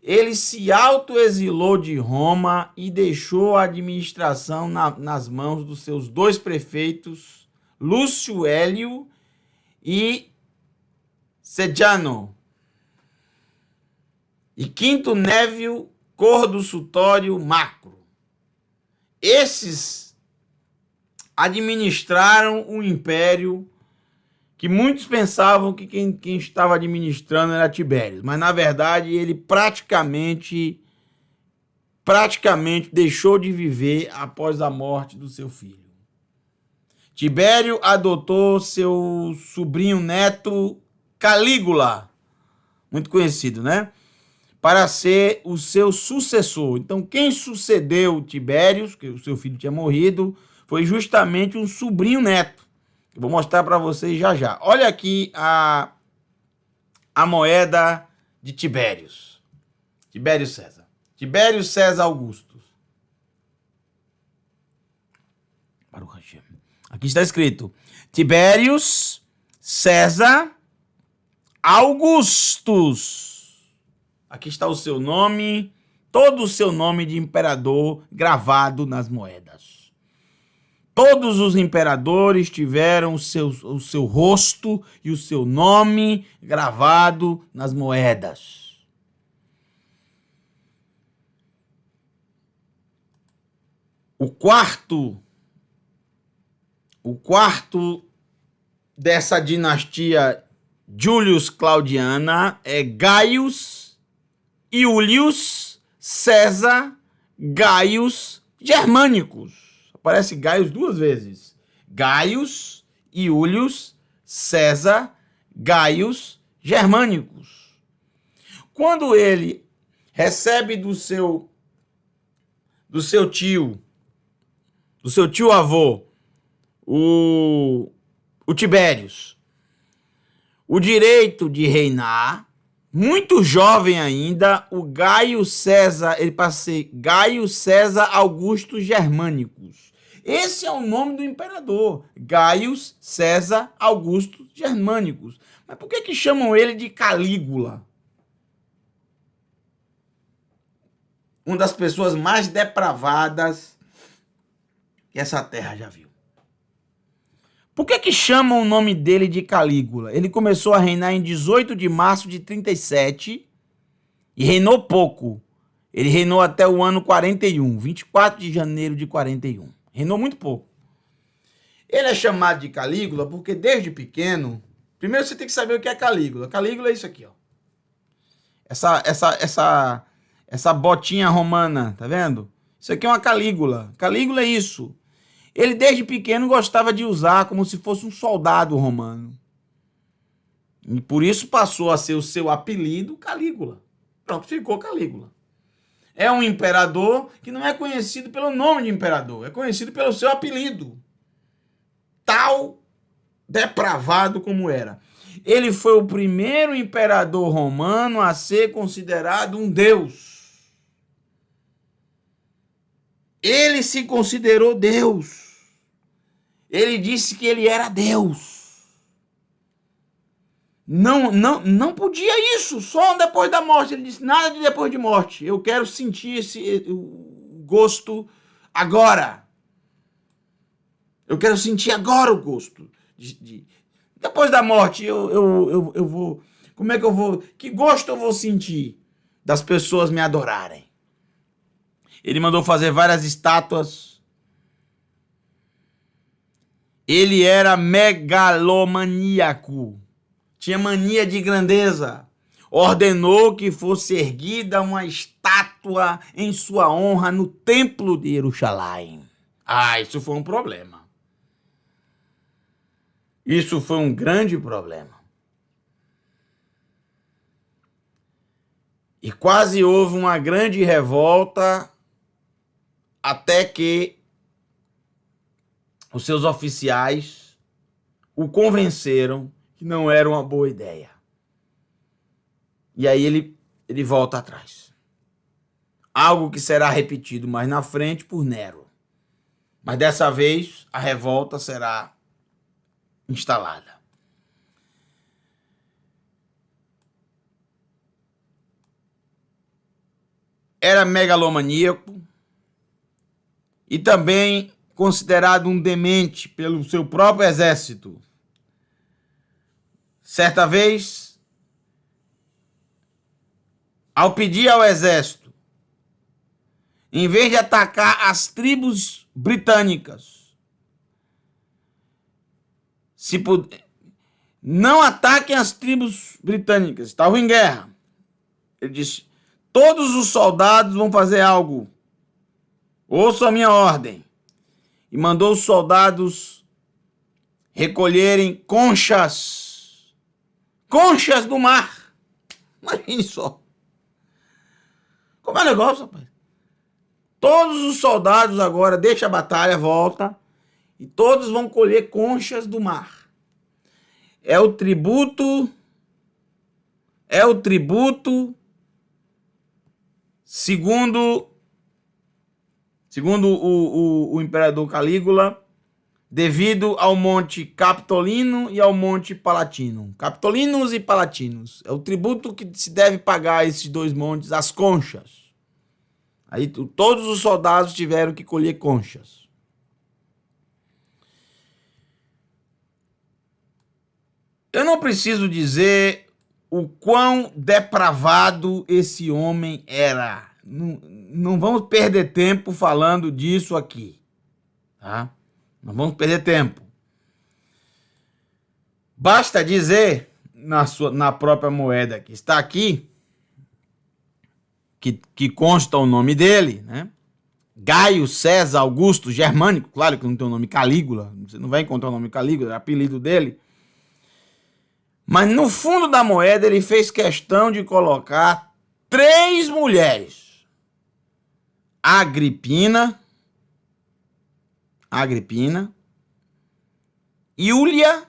ele se autoexilou de Roma e deixou a administração nas mãos dos seus dois prefeitos, Lúcio Hélio e Sejano, e Quinto Névio Cordusutório Macro. Esses administraram um império que muitos pensavam que quem estava administrando era Tibério, mas na verdade ele praticamente deixou de viver após a morte do seu filho. Tibério adotou seu sobrinho neto Calígula, muito conhecido, né? Para ser o seu sucessor. Então, quem sucedeu Tibério, que o seu filho tinha morrido, foi justamente um sobrinho neto. Eu vou mostrar para vocês já já. Olha aqui a moeda de Tibérius. Tibério César. Tibério César Augusto. Aqui está escrito Tibérius César Augustus. Aqui está o seu nome, todo o seu nome de imperador gravado nas moedas. Todos os imperadores tiveram o seu rosto e o seu nome gravado nas moedas. O quarto dessa dinastia Julius Claudiana é Gaius Iulius César Gaius Germanicus. Aparece Gaius duas vezes. Gaius Iulius César Gaius Germanicus. Quando ele recebe do seu tio avô, o Tibérios, o direito de reinar, muito jovem ainda, o Gaio César, ele passa a ser Gaio César Augusto Germanicus. Esse é o nome do imperador, Gaius César Augusto Germanicus. Mas por que chamam ele de Calígula? Uma das pessoas mais depravadas que essa terra já viu. Por que chamam o nome dele de Calígula? Ele começou a reinar em 18 de março de 37 e reinou pouco. Ele reinou até o ano 41, 24 de janeiro de 41. Reinou muito pouco. Ele é chamado de Calígula porque desde pequeno... Primeiro você tem que saber o que é Calígula. Calígula é isso aqui, ó. Essa botinha romana, tá vendo? Isso aqui é uma Calígula. Calígula é isso. Ele desde pequeno gostava de usar como se fosse um soldado romano. E por isso passou a ser o seu apelido Calígula. Pronto, ficou Calígula. É um imperador que não é conhecido pelo nome de imperador, é conhecido pelo seu apelido. Tal depravado como era. Ele foi o primeiro imperador romano a ser considerado um deus. Ele se considerou Deus. Ele disse que ele era Deus. Não podia isso, só depois da morte. Ele disse, nada de depois de morte. Eu quero sentir esse gosto agora. Eu quero sentir agora o gosto. Depois da morte, eu vou... Como é que eu vou... Que gosto eu vou sentir das pessoas me adorarem? Ele mandou fazer várias estátuas. Ele era megalomaníaco. Tinha mania de grandeza. Ordenou que fosse erguida uma estátua em sua honra no templo de Jerusalém. Isso foi um problema. Isso foi um grande problema. E quase houve uma grande revolta até que os seus oficiais o convenceram que não era uma boa ideia. E aí ele volta atrás. Algo que será repetido mais na frente por Nero. Mas dessa vez a revolta será instalada. Era megalomaníaco e também considerado um demente pelo seu próprio exército. Certa vez, ao pedir ao exército, em vez de atacar as tribos britânicas, não ataquem as tribos britânicas, estavam em guerra. Ele disse, todos os soldados vão fazer algo. Ouçam a minha ordem. E mandou os soldados recolherem conchas do mar. Imagine só. Como é o negócio, rapaz? Todos os soldados agora deixam a batalha, volta, e todos vão colher conchas do mar. É o tributo, segundo o imperador Calígula, devido ao Monte Capitolino e ao Monte Palatino. Capitolinos e Palatinos. É o tributo que se deve pagar a esses dois montes, as conchas. Aí todos os soldados tiveram que colher conchas. Eu não preciso dizer o quão depravado esse homem era. não vamos perder tempo falando disso aqui, tá? Não vamos perder tempo. Basta dizer na própria moeda que está aqui, que consta o nome dele, né? Gaio César Augusto Germânico, claro que não tem o nome Calígula, você não vai encontrar o nome Calígula, é o apelido dele. Mas no fundo da moeda ele fez questão de colocar 3 mulheres. Agripina, Júlia,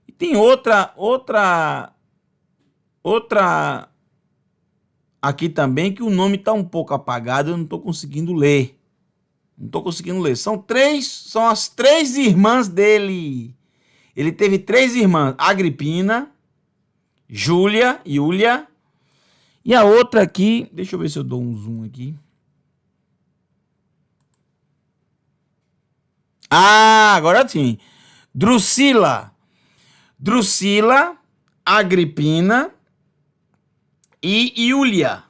e tem outra aqui também que o nome está um pouco apagado, eu não estou conseguindo ler. São as 3 irmãs dele. Ele teve 3 irmãs, Agripina, Júlia, e a outra aqui, deixa eu ver se eu dou um zoom aqui. Ah, agora sim. Drusila, Agripina e Iulia.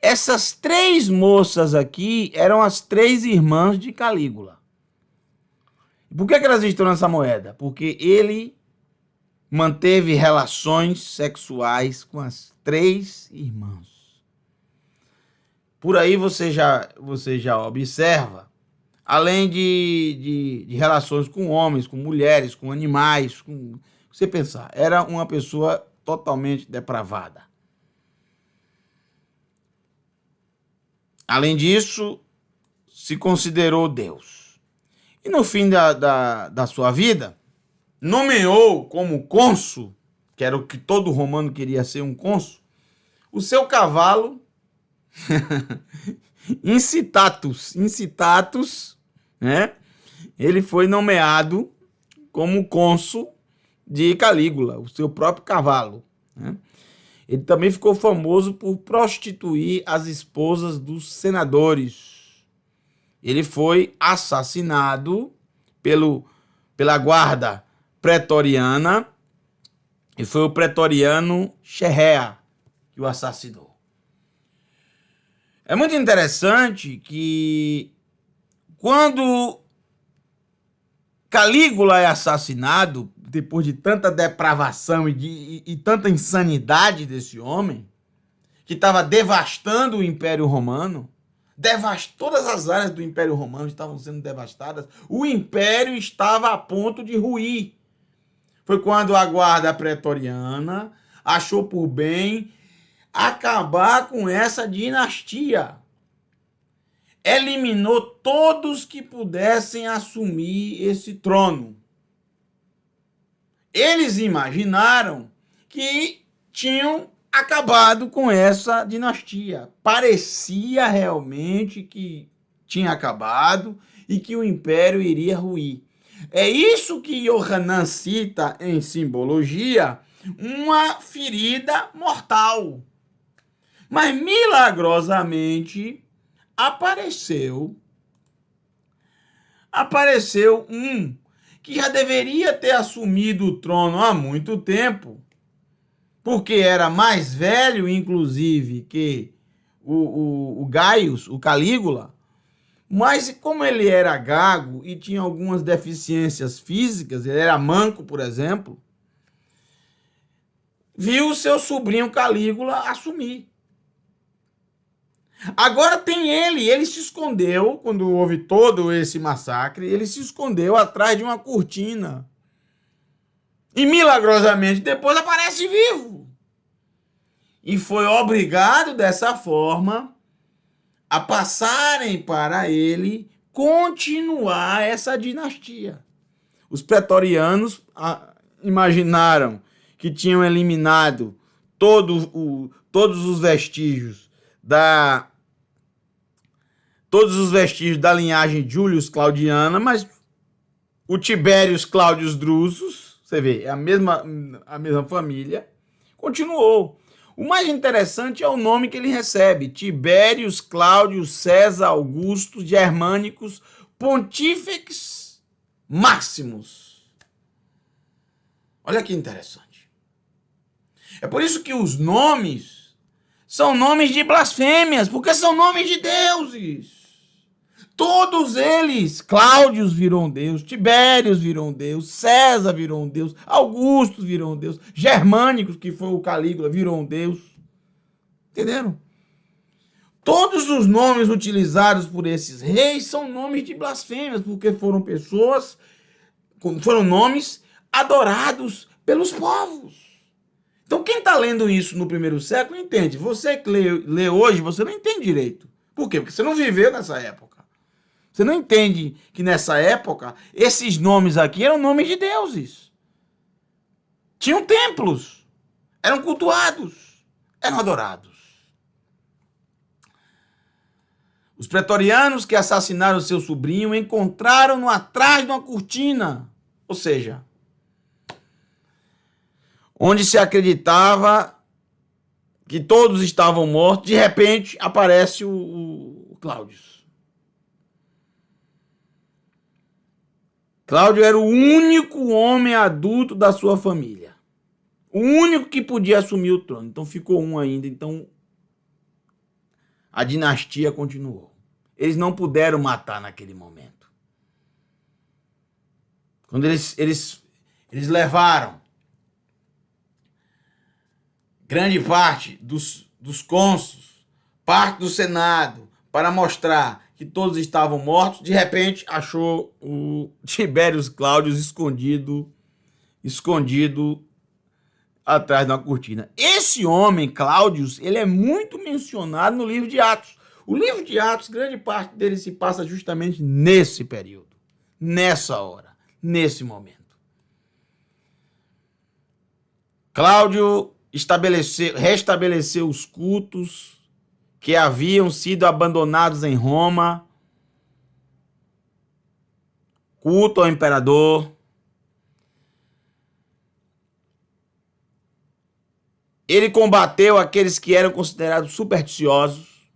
Essas 3 moças aqui eram as 3 irmãs de Calígula. Por que elas estão nessa moeda? Porque ele manteve relações sexuais com as 3 irmãs. Por aí você já observa, além de relações com homens, com mulheres, com animais, você pensar, era uma pessoa totalmente depravada. Além disso, se considerou Deus. E no fim da sua vida, nomeou como cônsul, que era o que todo romano queria ser, um cônsul, o seu cavalo Incitatus, né? Ele foi nomeado como cônsul de Calígula, o seu próprio cavalo, né? Ele também ficou famoso por prostituir as esposas dos senadores. Ele foi assassinado pela guarda pretoriana, e foi o pretoriano Cherrea que o assassinou. É muito interessante que quando Calígula é assassinado, depois de tanta depravação e tanta insanidade desse homem, que estava devastando o Império Romano, todas as áreas do Império Romano estavam sendo devastadas, o Império estava a ponto de ruir. Foi quando a guarda pretoriana achou por bem acabar com essa dinastia. Eliminou todos que pudessem assumir esse trono. Eles imaginaram que tinham acabado com essa dinastia. Parecia realmente que tinha acabado e que o império iria ruir. É isso que Yohanan cita em simbologia, uma ferida mortal. Mas milagrosamente apareceu um que já deveria ter assumido o trono há muito tempo, porque era mais velho, inclusive, que o Gaius, o Calígula, mas como ele era gago e tinha algumas deficiências físicas, ele era manco, por exemplo, viu o seu sobrinho Calígula assumir. Agora tem ele se escondeu, quando houve todo esse massacre, ele se escondeu atrás de uma cortina. E milagrosamente depois aparece vivo. E foi obrigado dessa forma a passarem para ele continuar essa dinastia. Os pretorianos imaginaram que tinham eliminado todos os vestígios da linhagem Julius Claudiana, mas o Tiberius Claudius Drusus, você vê, é a mesma família, continuou. O mais interessante é o nome que ele recebe: Tiberius Claudius César Augusto Germânicos Pontifex Maximus. Olha que interessante. É por isso que os nomes São nomes de blasfêmias, porque são nomes de deuses. Todos eles, Cláudio virou um deus, Tibérios virou um deus, César virou um deus, Augusto virou um deus, Germânicos, que foi o Calígula, virou um deus. Entenderam? Todos os nomes utilizados por esses reis são nomes de blasfêmias, porque foram pessoas, foram nomes adorados pelos povos. Então quem está lendo isso no primeiro século entende. Você que lê hoje, você não entende direito. Por quê? Porque você não viveu nessa época. Você não entende que nessa época, esses nomes aqui eram nomes de deuses. Tinham templos. Eram cultuados. Eram adorados. Os pretorianos que assassinaram seu sobrinho encontraram-no atrás de uma cortina. Ou seja, onde se acreditava que todos estavam mortos, de repente aparece o Cláudio. Cláudio era o único homem adulto da sua família. O único que podia assumir o trono. Então ficou um ainda. Então a dinastia continuou. Eles não puderam matar naquele momento. Quando eles levaram grande parte dos cônsules, parte do Senado, para mostrar que todos estavam mortos, de repente achou o Tibérios Cláudio escondido atrás de uma cortina. Esse homem, Cláudio, ele é muito mencionado no livro de Atos. O livro de Atos, grande parte dele se passa justamente nesse período, nessa hora, nesse momento. Cláudio restabeleceu os cultos que haviam sido abandonados em Roma, culto ao imperador. Ele combateu aqueles que eram considerados supersticiosos,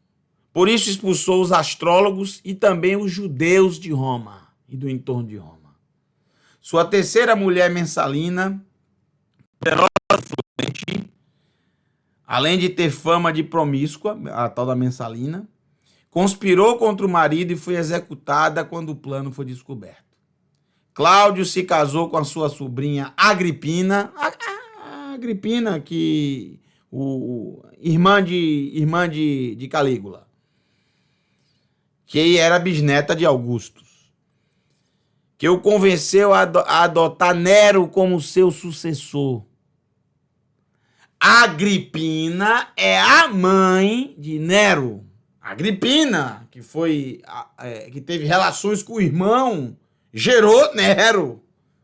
por isso expulsou os astrólogos e também os judeus de Roma e do entorno de Roma. Sua terceira mulher, Messalina, além de ter fama de promíscua, a tal da Messalina, conspirou contra o marido e foi executada quando o plano foi descoberto. Cláudio se casou com a sua sobrinha Agripina, Agripina, que irmã de Calígula, que era bisneta de Augusto, que o convenceu a adotar Nero como seu sucessor. Agripina é a mãe de Nero. Agripina, que teve relações com o irmão, gerou Nero.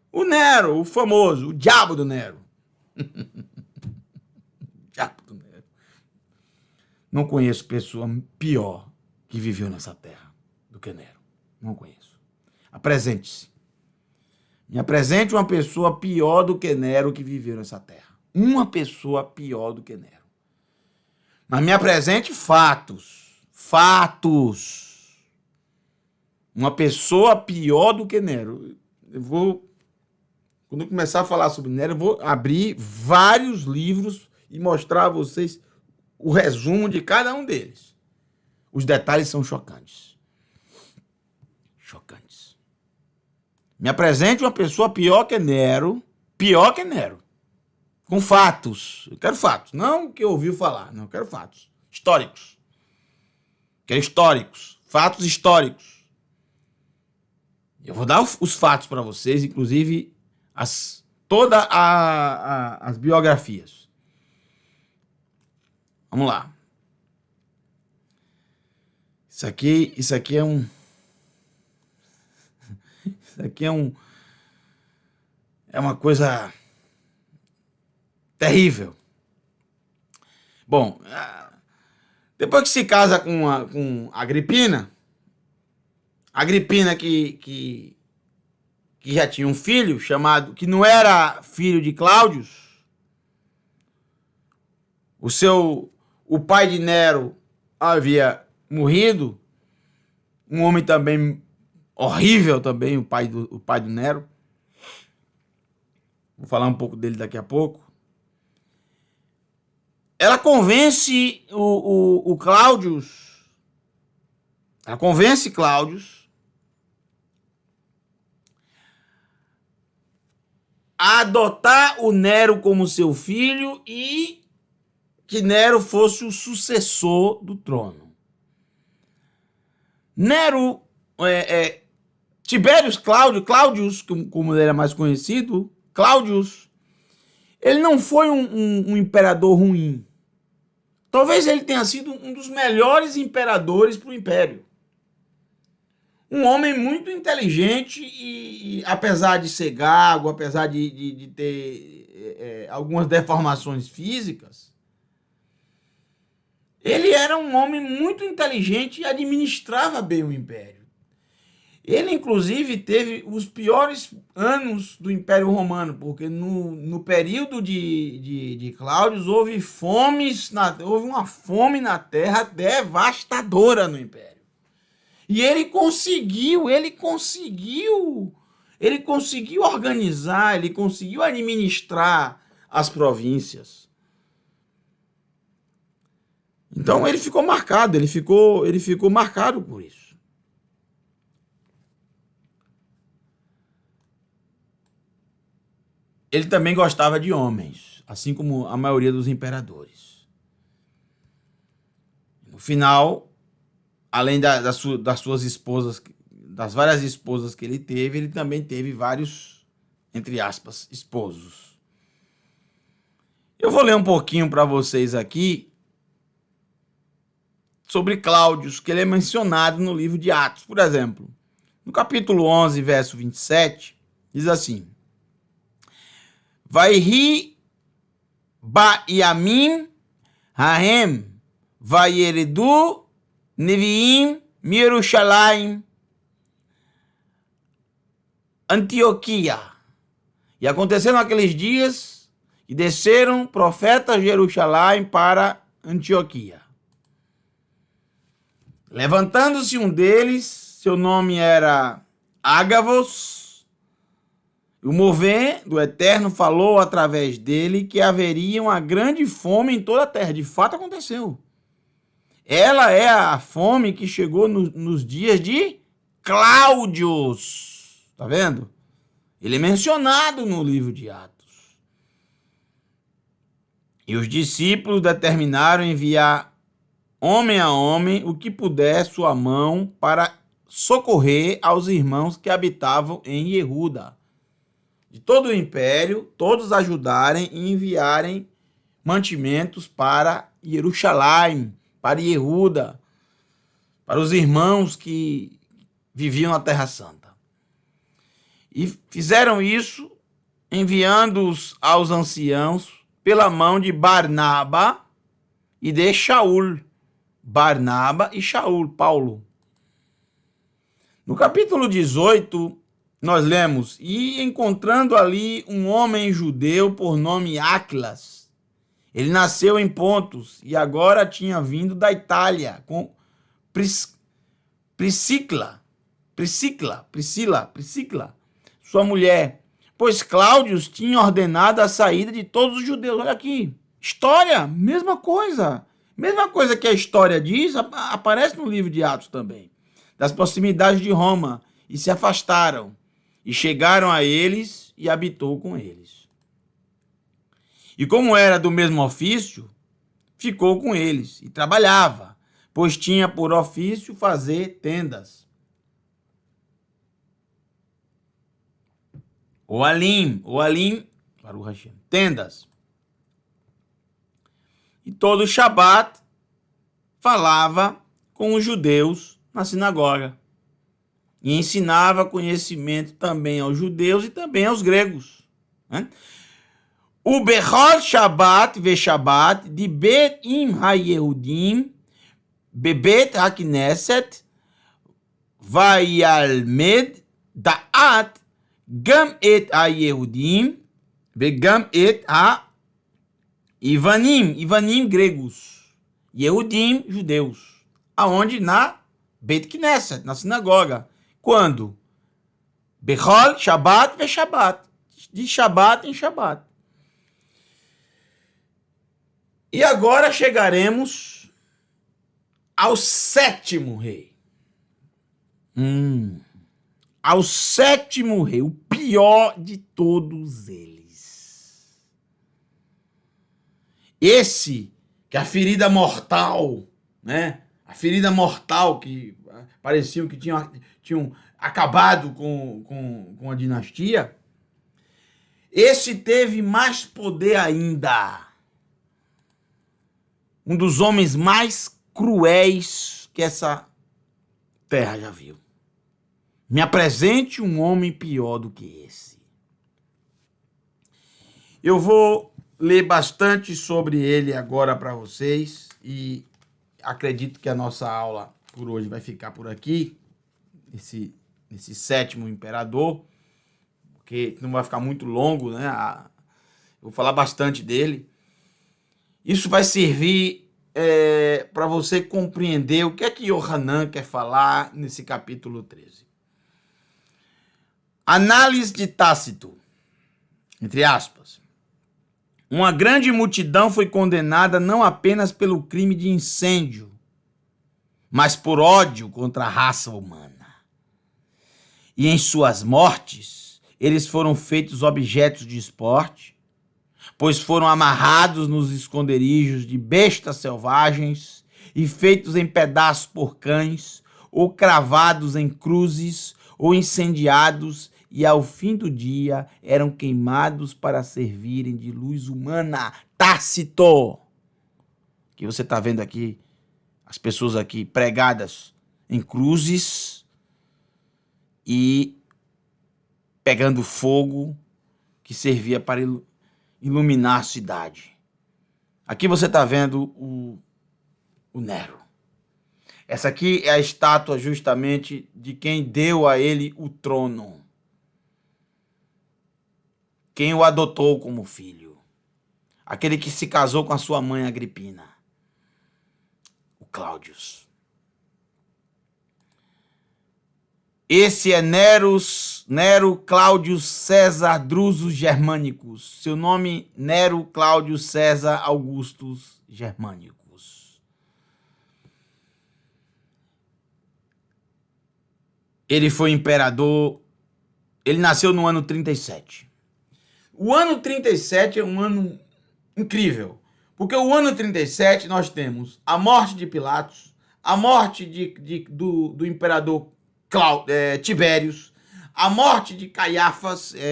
O Nero, o famoso, o diabo do Nero. Diabo do Nero. Não conheço pessoa pior que viveu nessa terra do que Nero. Não conheço. Apresente-se. Me apresente uma pessoa pior do que Nero que viveu nessa terra. Uma pessoa pior do que Nero. Mas me apresente fatos. Fatos. Uma pessoa pior do que Nero. Quando eu começar a falar sobre Nero, eu vou abrir vários livros e mostrar a vocês o resumo de cada um deles. Os detalhes são chocantes. Chocantes. Me apresente uma pessoa pior que Nero. Pior que Nero. Com fatos. Eu quero fatos. Não o que eu ouvi falar. Não, eu quero fatos. Históricos. Quero históricos. Fatos históricos. Eu vou dar os fatos para vocês, inclusive todas as biografias. Vamos lá. Isso aqui é um... Isso aqui é uma coisa terrível. Bom, depois que se casa com Agripina que já tinha um filho chamado, que não era filho de Cláudio, o pai de Nero havia morrido, um homem também horrível também, o pai do Nero. Vou falar um pouco dele daqui a pouco. ela convence o Cláudius, ela convence Cláudius a adotar o Nero como seu filho e que Nero fosse o sucessor do trono. Nero, Tibérius Cláudius, como ele era mais conhecido, Cláudius, ele não foi um imperador ruim. Talvez ele tenha sido um dos melhores imperadores para o império. Um homem muito inteligente e apesar de ser gago, apesar de ter algumas deformações físicas, ele era um homem muito inteligente e administrava bem o império. Ele, inclusive, teve os piores anos do Império Romano, porque no período de Cláudio houve uma fome na terra devastadora no Império. E ele conseguiu organizar, ele conseguiu administrar as províncias. Então ele ficou marcado, ele ficou marcado por isso. Ele também gostava de homens, assim como a maioria dos imperadores. No final, além das suas esposas, das várias esposas que ele também teve vários, entre aspas, esposos. Eu vou ler um pouquinho para vocês aqui sobre Cláudius, que ele é mencionado no livro de Atos. Por exemplo, no capítulo 11, verso 27, diz assim: Vaihi ba'yamim hahem vayeredu neviim Yerushalayim Antioquia. E aconteceu naqueles dias que desceram profetas de Jerusalém para Antioquia. Levantando-se um deles, seu nome era Ágavos, o mover do Eterno falou através dele que haveria uma grande fome em toda a terra. De fato aconteceu. Ela é a fome que chegou nos dias de Cláudius. Tá vendo? Ele é mencionado no livro de Atos. E os discípulos determinaram enviar homem a homem o que puder sua mão para socorrer aos irmãos que habitavam em Jeruda. De todo o império, todos ajudarem e enviarem mantimentos para Jerusalém, para Jeruda, para os irmãos que viviam na Terra Santa. E fizeram isso enviando-os aos anciãos pela mão de Barnaba e de Shaul. Barnaba e Shaul, Paulo. No capítulo 18, nós lemos: e encontrando ali um homem judeu por nome Áquilas. Ele nasceu em Pontos e agora tinha vindo da Itália com Priscila, sua mulher, pois Cláudio tinha ordenado a saída de todos os judeus. Olha aqui, história, mesma coisa que a história diz, aparece no livro de Atos também, das proximidades de Roma, e se afastaram, e chegaram a eles e habitou com eles. E como era do mesmo ofício, ficou com eles e trabalhava, pois tinha por ofício fazer tendas. Oalim, tendas. E todo Shabat falava com os judeus na sinagoga. E ensinava conhecimento também aos judeus e também aos gregos. O Bechol Shabbat ve Shabbat de Bet im ha-Yehudim bebet ha-Knesset vayalmed da'at gam et ha-Yehudim vegam et ha-Ivanim gregos, Yehudim judeus. Aonde? Na Bet Knesset, na sinagoga. Quando? Bechol Shabbat ve Shabbat, de Shabbat em Shabbat. E agora chegaremos ao sétimo rei. Ao sétimo rei, o pior de todos eles. Esse que a ferida mortal, né? A ferida mortal que pareciam que tinham acabado com a dinastia. Esse teve mais poder ainda. Um dos homens mais cruéis que essa terra já viu. Me apresente um homem pior do que esse. Eu vou ler bastante sobre ele agora para vocês e acredito que a nossa aula por hoje vai ficar por aqui, esse sétimo imperador, porque não vai ficar muito longo, né? Eu vou falar bastante dele. Isso vai servir para você compreender o que é que Yohanan quer falar nesse capítulo 13. Análise de Tácito, entre aspas. Uma grande multidão foi condenada não apenas pelo crime de incêndio, mas por ódio contra a raça humana. E em suas mortes, eles foram feitos objetos de esporte, pois foram amarrados nos esconderijos de bestas selvagens e feitos em pedaços por cães, ou cravados em cruzes, ou incendiados, e ao fim do dia eram queimados para servirem de luz humana. Tácito! Que você está vendo aqui, as pessoas aqui pregadas em cruzes e pegando fogo que servia para iluminar a cidade. Aqui você está vendo o Nero. Essa aqui é a estátua justamente de quem deu a ele o trono. Quem o adotou como filho. Aquele que se casou com a sua mãe Agripina. O Cláudius. Esse é Nero Cláudius César Drusus Germanicus. Seu nome, Nero Cláudio César Augustus Germanicus. Ele foi imperador. Ele nasceu no ano 37. O ano 37 é um ano incrível, porque o ano 37 nós temos a morte de Pilatos, a morte do imperador Tibérios, a morte de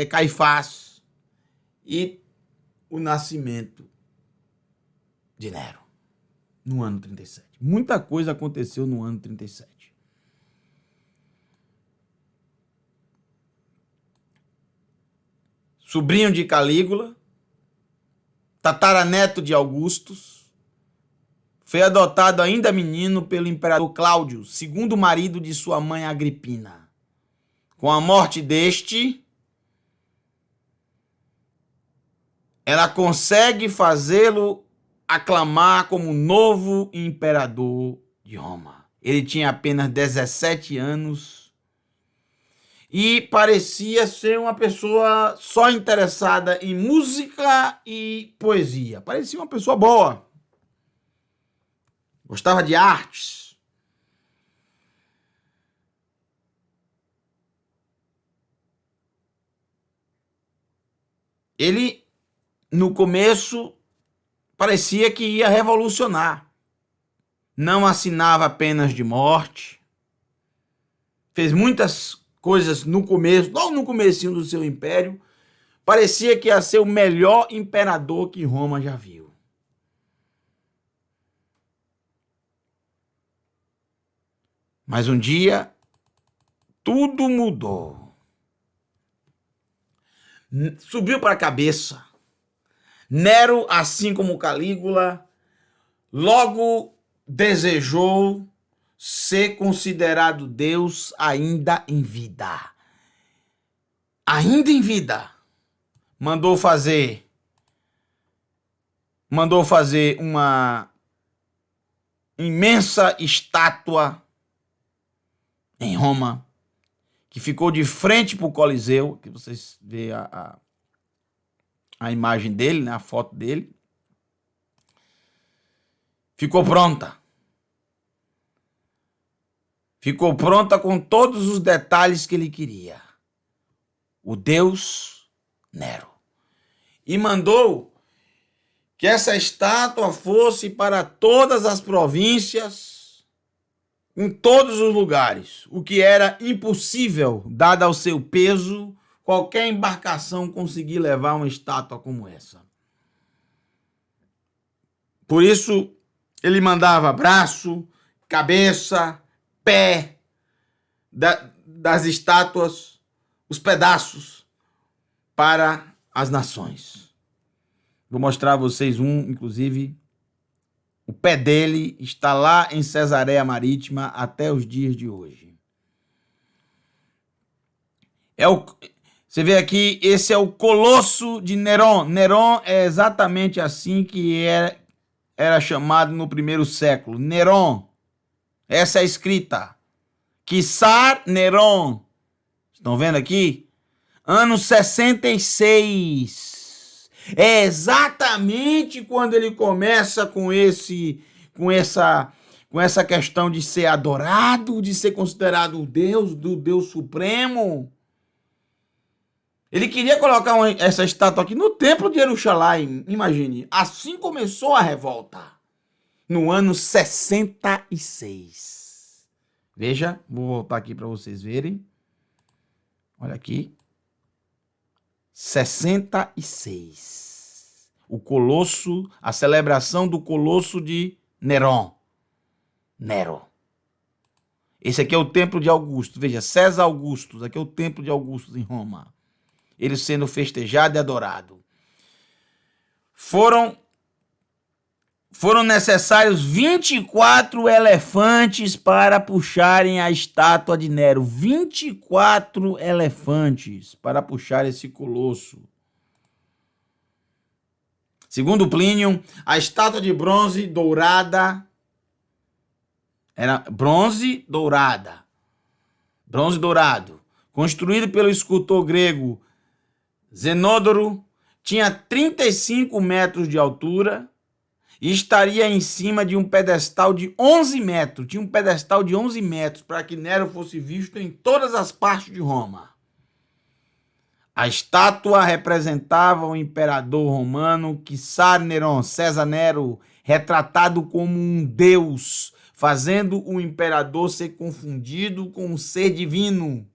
Caifás e o nascimento de Nero no ano 37. Muita coisa aconteceu no ano 37. Sobrinho de Calígula, tataraneto de Augustus, foi adotado ainda menino pelo imperador Cláudio, segundo marido de sua mãe Agripina. Com a morte deste, ela consegue fazê-lo aclamar como novo imperador de Roma. Ele tinha apenas 17 anos e parecia ser uma pessoa só interessada em música e poesia. Parecia uma pessoa boa. Gostava de artes. Ele, no começo, parecia que ia revolucionar. Não assinava penas de morte. Fez muitas coisas no começo, logo no comecinho do seu império, parecia que ia ser o melhor imperador que Roma já viu. Mas um dia, tudo mudou. Subiu para a cabeça. Nero, assim como Calígula, logo desejou ser considerado Deus ainda em vida. Ainda em vida. Mandou fazer uma imensa estátua em Roma, que ficou de frente para o Coliseu, que vocês veem a imagem dele, né, a foto dele. ficou pronta. Ficou pronta com todos os detalhes que ele queria. O deus Nero. E mandou que essa estátua fosse para todas as províncias, em todos os lugares, o que era impossível, dado ao seu peso, qualquer embarcação conseguir levar uma estátua como essa. Por isso, ele mandava braço, cabeça, pé das estátuas, os pedaços, para as nações. Vou mostrar a vocês inclusive, o pé dele está lá em Cesareia Marítima até os dias de hoje. Você vê aqui, esse é o Colosso de Neron. Neron é exatamente assim que era chamado no primeiro século. Neron. Essa é a escrita. Quissar Neron. Estão vendo aqui? Ano 66. É exatamente quando ele começa com essa questão de ser adorado, de ser considerado o Deus, do Deus Supremo. Ele queria colocar essa estátua aqui no Templo de Jerusalém, imagine. Assim começou a revolta, no ano 66. Veja, vou voltar aqui para vocês verem. Olha aqui. 66. O Colosso, a celebração do Colosso de Neron. Nero. Esse aqui é o Templo de Augusto. Veja, César Augusto. Aqui é o Templo de Augusto em Roma. Ele sendo festejado e adorado. Foram necessários 24 elefantes para puxarem a estátua de Nero. 24 elefantes para puxar esse colosso. Segundo Plínio, a estátua de bronze dourada era bronze dourada. Bronze dourado. Construído pelo escultor grego Zenódoro, tinha 35 metros de altura e estaria em cima de um pedestal de 11 metros. Tinha um pedestal de 11 metros para que Nero fosse visto em todas as partes de Roma. A estátua representava o imperador romano Quissar Neron, César Nero, retratado como um deus, fazendo o imperador ser confundido com um ser divino.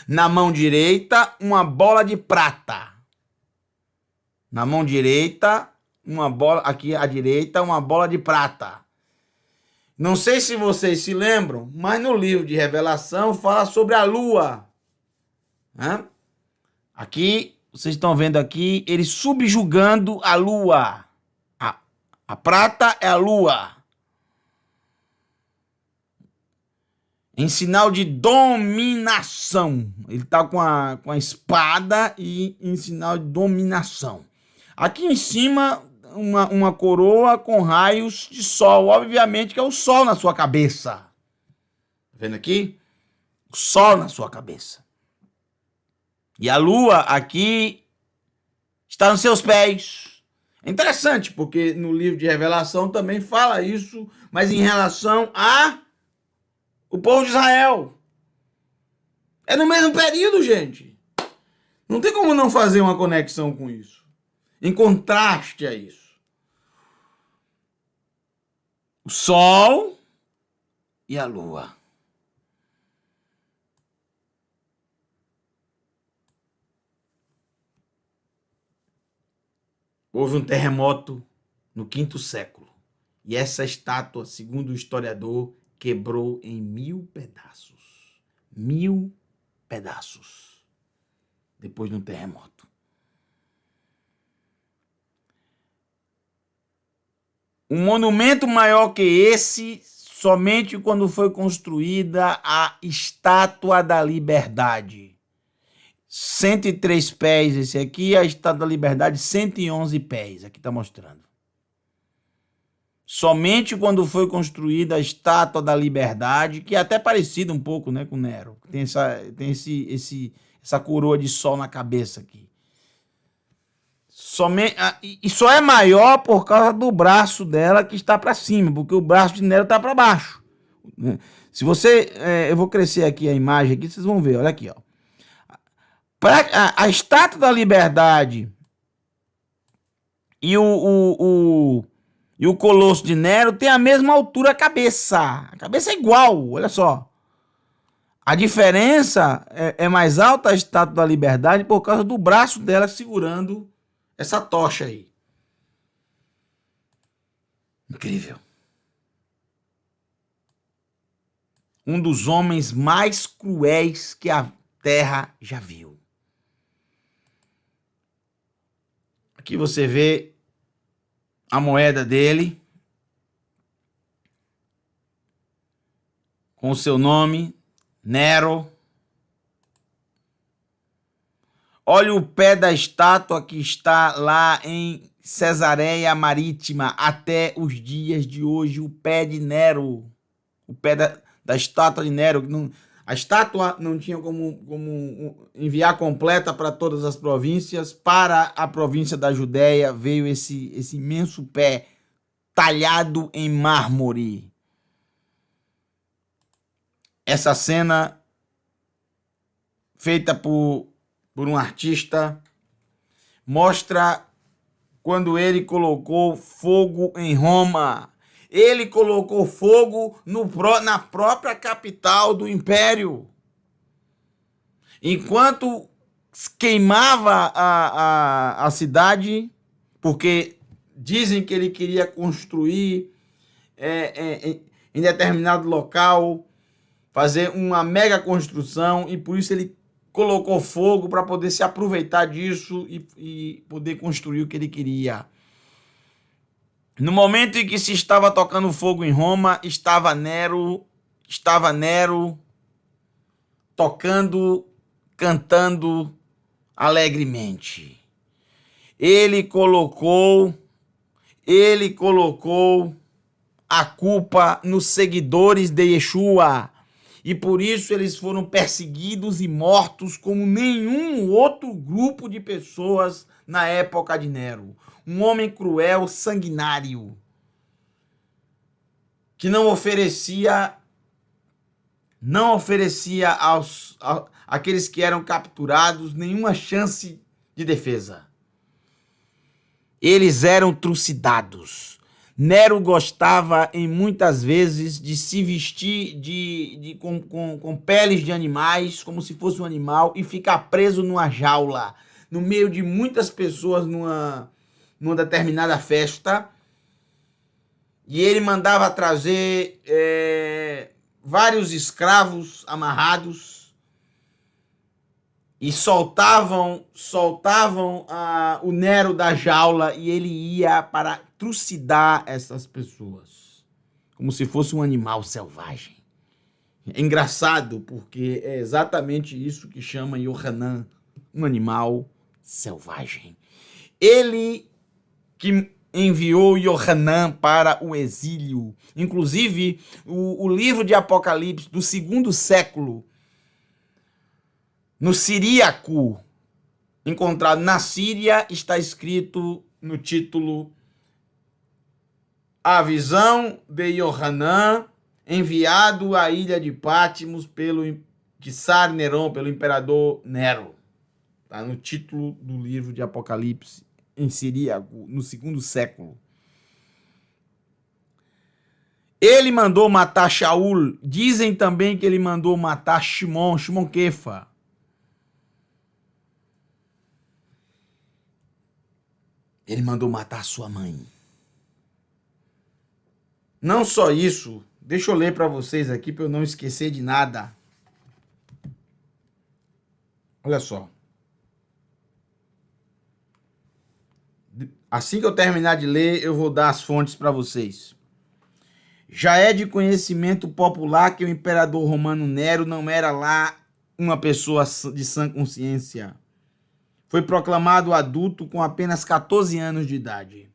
Na mão direita, uma bola de prata. Na mão direita, uma bola, aqui à direita, uma bola de prata. Não sei se vocês se lembram, mas no livro de Revelação fala sobre a lua. Aqui, vocês estão vendo aqui, ele subjugando a lua. A prata é a lua. Em sinal de dominação. Ele está com a espada e em sinal de dominação. Aqui em cima, uma coroa com raios de sol. Obviamente que é o sol na sua cabeça. Tá vendo aqui? O sol na sua cabeça. E a lua aqui está nos seus pés. É interessante, porque no livro de Revelação também fala isso, mas em relação a o povo de Israel. É no mesmo período, gente. Não tem como não fazer uma conexão com isso. Em contraste a isso. O sol e a lua. Houve um terremoto no 5º século. E essa estátua, segundo o historiador, quebrou em 1000 pedaços. 1000 pedaços. Depois de um terremoto. Um monumento maior que esse, somente quando foi construída a Estátua da Liberdade. 103 pés esse aqui, a Estátua da Liberdade 111 pés. Aqui está mostrando. Somente quando foi construída a Estátua da Liberdade, que é até parecida um pouco, né, com Nero. Tem essa coroa de sol na cabeça aqui. E só é maior por causa do braço dela que está para cima, porque o braço de Nero está para baixo. Se você... eu vou crescer aqui a imagem, aqui, vocês vão ver, olha aqui, ó. A Estátua da Liberdade e o Colosso de Nero tem a mesma altura a cabeça. A cabeça é igual, olha só. A diferença é mais alta a Estátua da Liberdade por causa do braço dela segurando essa tocha aí. Incrível. Um dos homens mais cruéis que a Terra já viu. Aqui você vê a moeda dele com o seu nome, Nero. Olha o pé da estátua que está lá em Cesareia Marítima até os dias de hoje. O pé de Nero. O pé da estátua de Nero. A estátua não tinha como enviar completa para todas as províncias. Para a província da Judéia veio esse imenso pé talhado em mármore. Essa cena feita por um artista mostra quando ele colocou fogo em Roma. Ele colocou fogo na própria capital do império. Enquanto queimava a cidade, porque dizem que ele queria construir em determinado local, fazer uma mega construção, e por isso ele colocou fogo para poder se aproveitar disso e poder construir o que ele queria. No momento em que se estava tocando fogo em Roma, estava Nero tocando, cantando alegremente. Ele colocou a culpa nos seguidores de Yeshua. E por isso eles foram perseguidos e mortos como nenhum outro grupo de pessoas na época de Nero. Um homem cruel, sanguinário, que não oferecia àqueles que eram capturados nenhuma chance de defesa. Eles eram trucidados. Nero gostava, em muitas vezes, de se vestir com peles de animais, como se fosse um animal, e ficar preso numa jaula, no meio de muitas pessoas numa determinada festa. E ele mandava trazer vários escravos amarrados e soltavam o Nero da jaula, e ele ia para trucidar essas pessoas, como se fosse um animal selvagem. É engraçado, porque é exatamente isso que chama Yohanan, um animal selvagem. Ele que enviou Yohanan para o exílio. Inclusive, o livro de Apocalipse do 2º século, no siríaco, encontrado na Síria, está escrito no título: A visão de Yohanan, enviado à ilha de Patmos pelo Czar Neron, pelo imperador Nero. Está no título do livro de Apocalipse, em siríaco, no 2º século. Ele mandou matar Shaul. Dizem também que ele mandou matar Shimon Kefa. Ele mandou matar sua mãe. Não só isso, deixa eu ler para vocês aqui para eu não esquecer de nada. Olha só. Assim que eu terminar de ler, eu vou dar as fontes para vocês. Já é de conhecimento popular que o imperador romano Nero não era lá uma pessoa de sã consciência. Foi proclamado adulto com apenas 14 anos de idade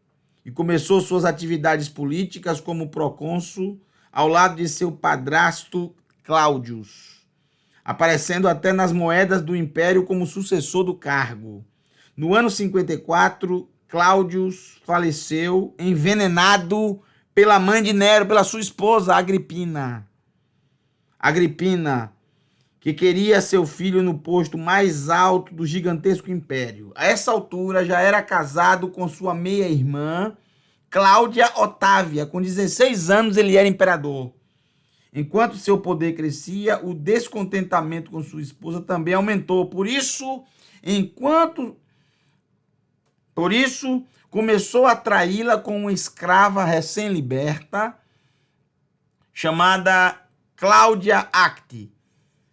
e começou suas atividades políticas como procônsul ao lado de seu padrasto Cláudius, aparecendo até nas moedas do império como sucessor do cargo. No ano 54 Cláudio faleceu envenenado pela mãe de Nero, pela sua esposa, Agripina. Agripina, que queria seu filho no posto mais alto do gigantesco império. A essa altura já era casado com sua meia-irmã, Cláudia Otávia. Com 16 anos ele era imperador. Enquanto seu poder crescia, o descontentamento com sua esposa também aumentou. Por isso, começou a traí-la com uma escrava recém-liberta, chamada Cláudia Acte.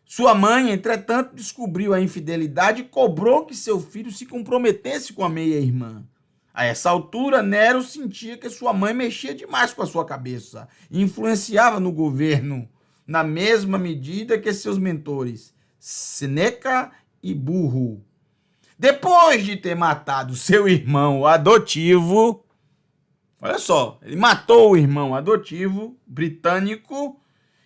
Sua mãe, entretanto, descobriu a infidelidade e cobrou que seu filho se comprometesse com a meia-irmã. A essa altura, Nero sentia que sua mãe mexia demais com a sua cabeça e influenciava no governo, na mesma medida que seus mentores, Sêneca e Burro. Depois de ter matado seu irmão adotivo, olha só, ele matou o irmão adotivo britânico,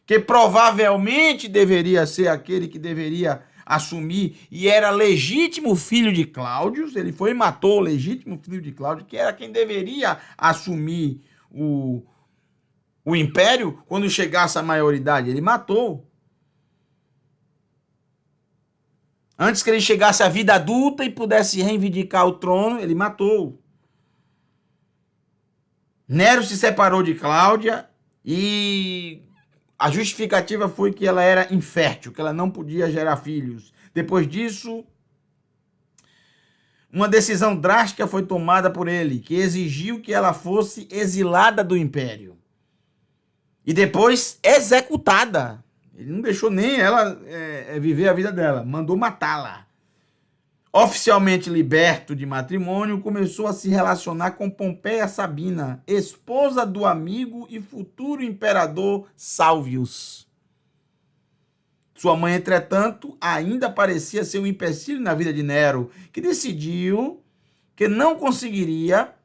que provavelmente deveria ser aquele que deveria assumir e era legítimo filho de Cláudio. Ele foi e matou o legítimo filho de Cláudio, que era quem deveria assumir o império quando chegasse à maioridade. Ele matou. Antes que ele chegasse à vida adulta e pudesse reivindicar o trono, ele matou. Nero se separou de Cláudia e a justificativa foi que ela era infértil, que ela não podia gerar filhos. Depois disso, uma decisão drástica foi tomada por ele, que exigiu que ela fosse exilada do império. E depois executada. Ele não deixou nem ela viver a vida dela, mandou matá-la. Oficialmente liberto de matrimônio, começou a se relacionar com Pompeia Sabina, esposa do amigo e futuro imperador Salvius. Sua mãe, entretanto, ainda parecia ser um empecilho na vida de Nero, que decidiu que não conseguiria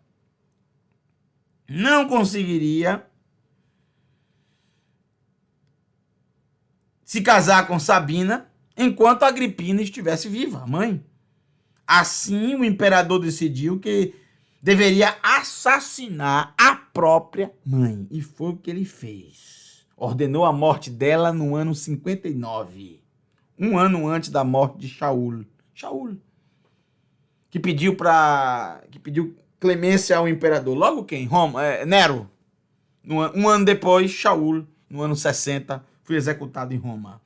se casar com Sabina enquanto Agripina estivesse viva, a mãe. Assim, o imperador decidiu que deveria assassinar a própria mãe. E foi o que ele fez. Ordenou a morte dela no ano 59. Um ano antes da morte de Shaul. Que pediu clemência ao imperador. Logo quem? Nero. Um ano depois, Shaul, no ano 60, foi executado em Roma.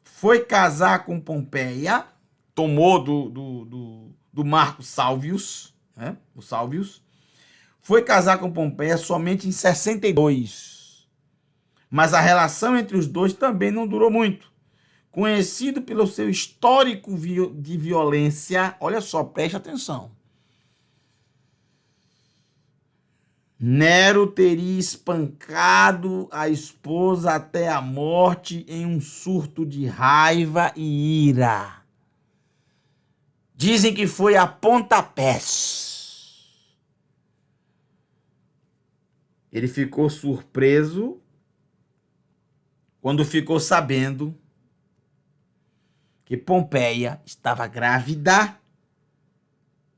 Foi casar com Pompeia, tomou do Marco Salvius, né? O Salvius. Foi casar com Pompeia somente em 62. Mas a relação entre os dois também não durou muito. Conhecido pelo seu histórico de violência, olha só, preste atenção. Nero teria espancado a esposa até a morte em um surto de raiva e ira. Dizem que foi a pontapés. Ele ficou surpreso quando ficou sabendo que Pompeia estava grávida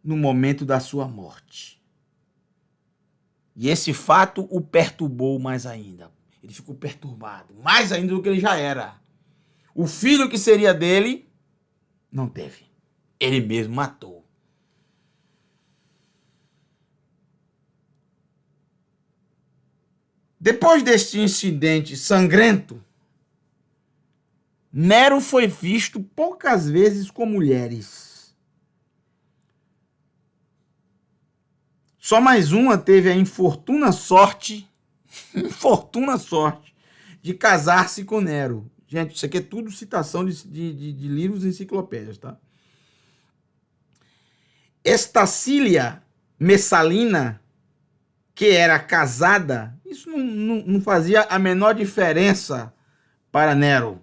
no momento da sua morte. E esse fato o perturbou mais ainda. Ele ficou perturbado, mais ainda do que ele já era. O filho que seria dele, não teve. Ele mesmo matou. Depois deste incidente sangrento, Nero foi visto poucas vezes com mulheres. Só mais uma teve a infortuna sorte de casar-se com Nero. Gente, isso aqui é tudo citação de livros e enciclopédias, tá? Estacília Messalina, que era casada, isso não fazia a menor diferença para Nero.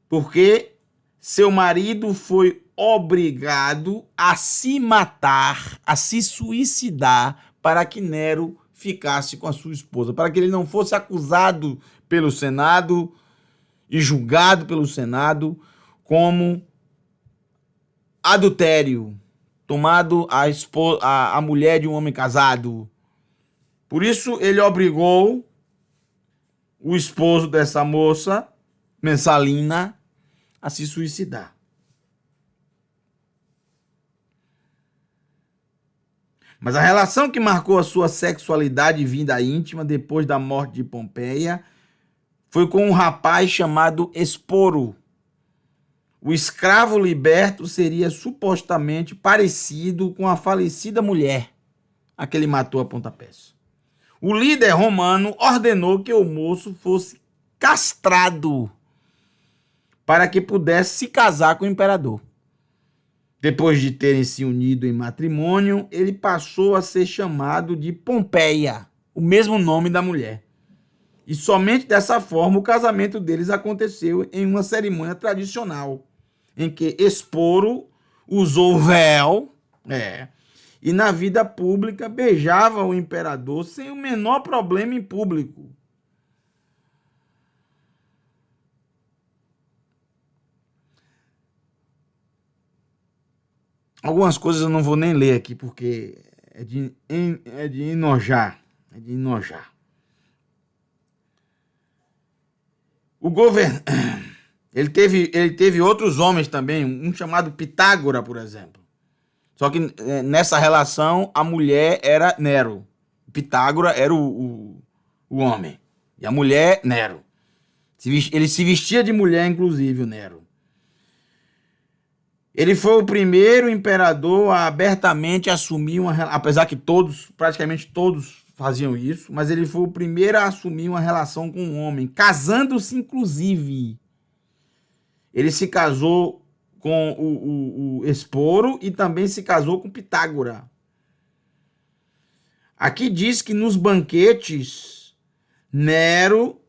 Porque seu marido foi obrigado a se matar, a se suicidar, para que Nero ficasse com a sua esposa, para que ele não fosse acusado pelo Senado e julgado pelo Senado como adultério. tomado a mulher de um homem casado. Por isso, ele obrigou o esposo dessa moça, Messalina, a se suicidar. Mas a relação que marcou a sua sexualidade e vida íntima depois da morte de Pompeia foi com um rapaz chamado Esporo. O escravo liberto seria supostamente parecido com a falecida mulher a que ele matou a pontapés. O líder romano ordenou que o moço fosse castrado para que pudesse se casar com o imperador. Depois de terem se unido em matrimônio, ele passou a ser chamado de Pompeia, o mesmo nome da mulher. E somente dessa forma o casamento deles aconteceu em uma cerimônia tradicional, em que Esporo usou véu, e na vida pública beijava o imperador sem o menor problema em público. Algumas coisas eu não vou nem ler aqui, porque é de enojar. É de enojar. O governo... Ele teve outros homens também, um chamado Pitágora, por exemplo. Só que nessa relação, a mulher era Nero. Pitágora era o homem. E a mulher, Nero. Ele se vestia de mulher, inclusive, o Nero. Ele foi o primeiro imperador a abertamente assumir uma relação, apesar que praticamente todos faziam isso, mas ele foi o primeiro a assumir uma relação com um homem, casando-se inclusive. Ele se casou com o Esporo e também se casou com Pitágora. Aqui diz que nos banquetes, Nero...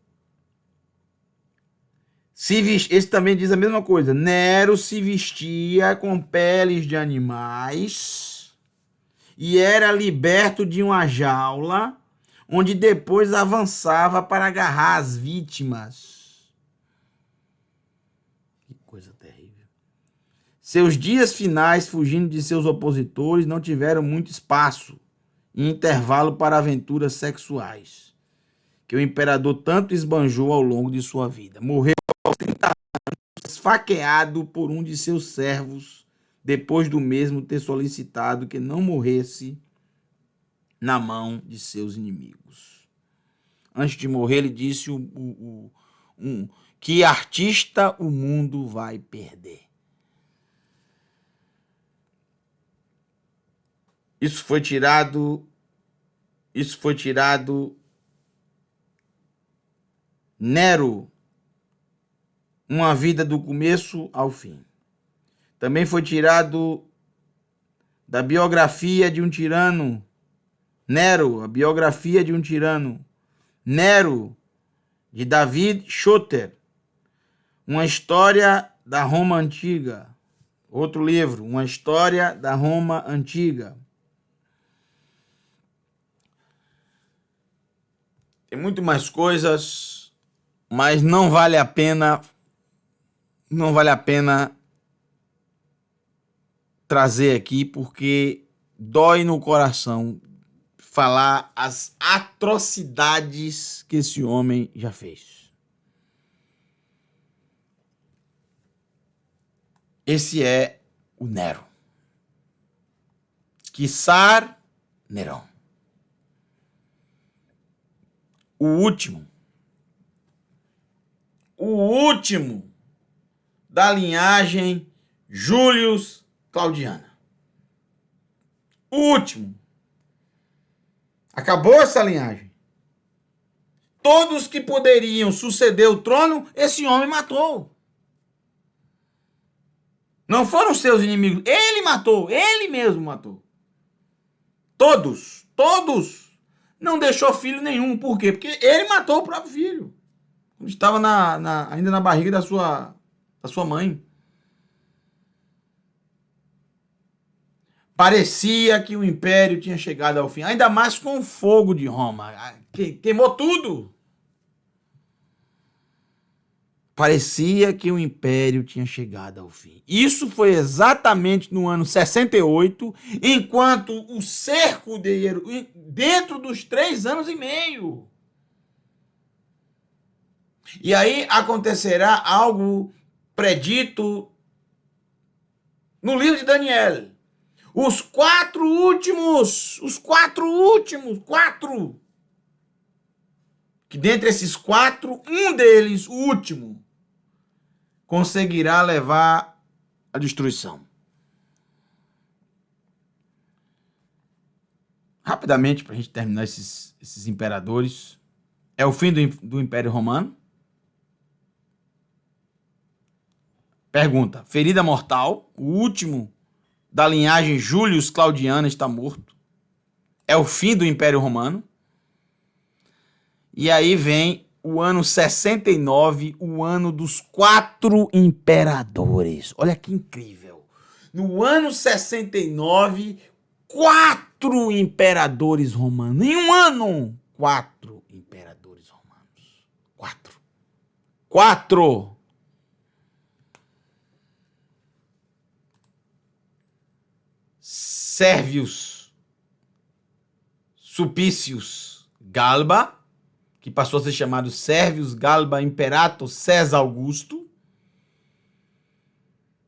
Esse também diz a mesma coisa. Nero se vestia com peles de animais e era liberto de uma jaula, onde depois avançava para agarrar as vítimas. Que coisa terrível. Seus dias finais, fugindo de seus opositores, não tiveram muito espaço e intervalo para aventuras sexuais, que o imperador tanto esbanjou ao longo de sua vida. Morreu aos 30 anos, esfaqueado por um de seus servos, depois do mesmo ter solicitado que não morresse na mão de seus inimigos. Antes de morrer, ele disse que artista o mundo vai perder. Isso foi tirado Nero, uma vida do começo ao fim. Também foi tirado da biografia de um tirano, Nero, a biografia de um tirano, Nero, de David Schotter, uma história da Roma Antiga. Outro livro, uma história da Roma Antiga. Tem muito mais coisas, mas não vale a pena trazer aqui, porque dói no coração falar as atrocidades que esse homem já fez. Esse é o Nero. Quissar Nerão. O último da linhagem Julius Claudiana. O último. Acabou essa linhagem. Todos que poderiam suceder o trono, esse homem matou. Não foram seus inimigos. Ele matou. Ele mesmo matou. Todos. Não deixou filho nenhum. Por quê? Porque ele matou o próprio filho. Estava ainda na barriga da sua mãe. Parecia que o império tinha chegado ao fim. Ainda mais com o fogo de Roma. Queimou tudo. parecia que o império tinha chegado ao fim. Isso foi exatamente no ano 68, enquanto o cerco de Jerusalém, dentro dos 3 anos e meio. E aí acontecerá algo predito no livro de Daniel. Os quatro últimos, que dentre esses 4, um deles, o último, conseguirá levar à destruição. Rapidamente, para a gente terminar esses imperadores, é o fim do Império Romano. Pergunta: ferida mortal, o último da linhagem Július Claudiana está morto. É o fim do Império Romano. E aí vem o ano 69, o ano dos 4 imperadores. Olha que incrível. No ano 69, 4 imperadores romanos. Em um ano, 4 imperadores romanos. 4. 4. Sérvios Sulpícios Galba, que passou a ser chamado Sérvios Galba Imperator César Augusto.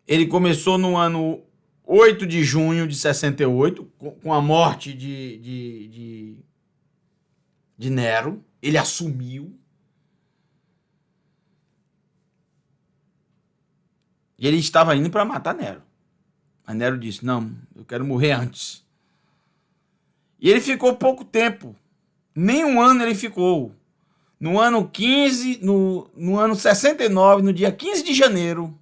Ele começou no ano 8 de junho de 68, com a morte de Nero. Ele assumiu. E ele estava indo para matar Nero. Mas Nero disse: não, eu quero morrer antes. E ele ficou pouco tempo. Nem um ano ele ficou. No ano 15, no ano 69, no dia 15 de janeiro,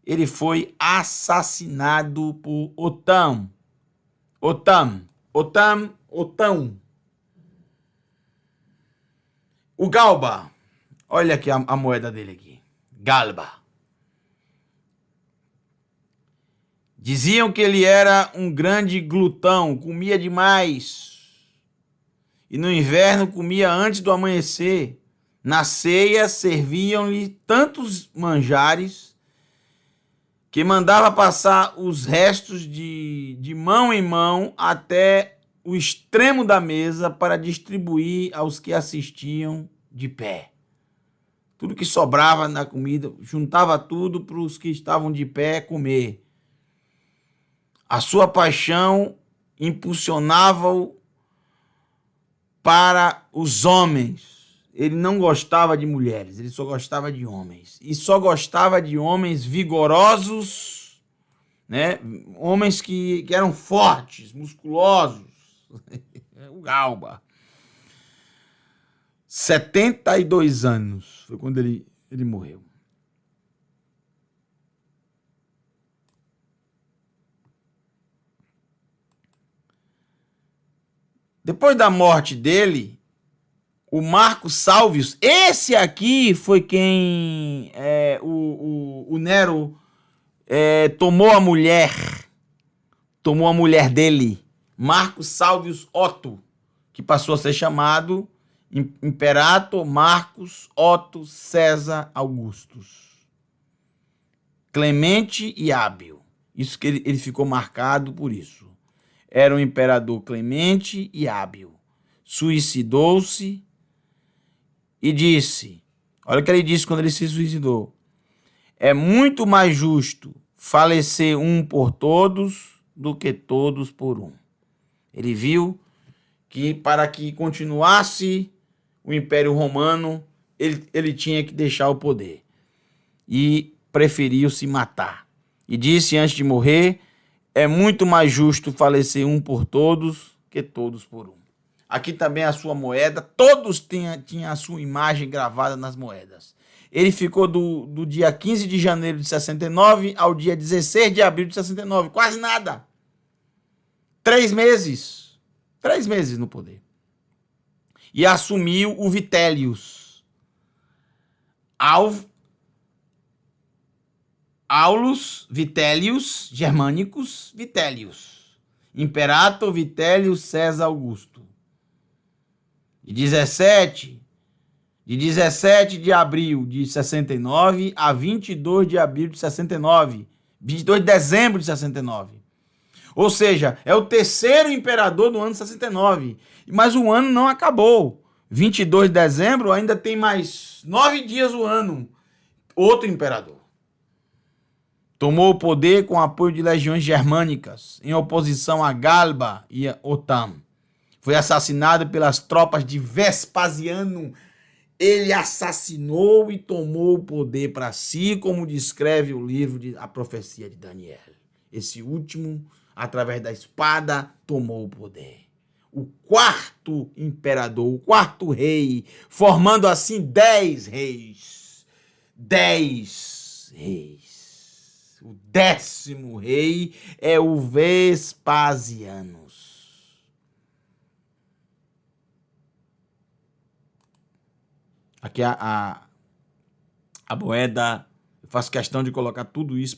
ele foi assassinado por Otão. O Galba. Olha aqui a moeda dele aqui. Galba. Diziam que ele era um grande glutão, comia demais. E no inverno comia antes do amanhecer. Na ceia serviam-lhe tantos manjares que mandava passar os restos de mão em mão até o extremo da mesa para distribuir aos que assistiam de pé. Tudo que sobrava na comida, juntava tudo para os que estavam de pé comer. A sua paixão impulsionava-o para os homens. Ele não gostava de mulheres, ele só gostava de homens. E só gostava de homens vigorosos, né? Homens que eram fortes, musculosos. O Galba. 72 anos foi quando ele morreu. Depois da morte dele, o Marco Salvius, esse aqui foi quem o Nero tomou a mulher dele, Marco Salvius Otto, que passou a ser chamado Imperator Marcus Otto César Augustus. Clemente e hábil. Isso que ele ficou marcado por isso. Era um imperador clemente e hábil. Suicidou-se e disse, olha o que ele disse quando ele se suicidou: é muito mais justo falecer um por todos do que todos por um. Ele viu que para que continuasse o Império Romano, ele tinha que deixar o poder. E preferiu se matar. E disse antes de morrer: é muito mais justo falecer um por todos que todos por um. Aqui também a sua moeda, todos tinham a sua imagem gravada nas moedas. Ele ficou do dia 15 de janeiro de 69 ao dia 16 de abril de 69, quase nada. 3 meses. 3 meses no poder. E assumiu o Vitellius. Aulus Vitellius Germanicus Vitellius. Imperator Vitellius César Augusto. E 17, de 17 de abril de 69 a 22 de abril de 69, 22 de dezembro de 69. Ou seja, é o terceiro imperador do ano 69, mas o ano não acabou. 22 de dezembro ainda tem mais 9 dias o ano. Outro imperador tomou o poder com apoio de legiões germânicas, em oposição a Galba e a Otam. Foi assassinado pelas tropas de Vespasiano. Ele assassinou e tomou o poder para si, como descreve o livro de A Profecia de Daniel. Esse último, através da espada, tomou o poder. O quarto imperador, o quarto rei, formando assim 10 reis. 10 reis. O 10º rei é o Vespasiano. Aqui a moeda, eu faço questão de colocar tudo isso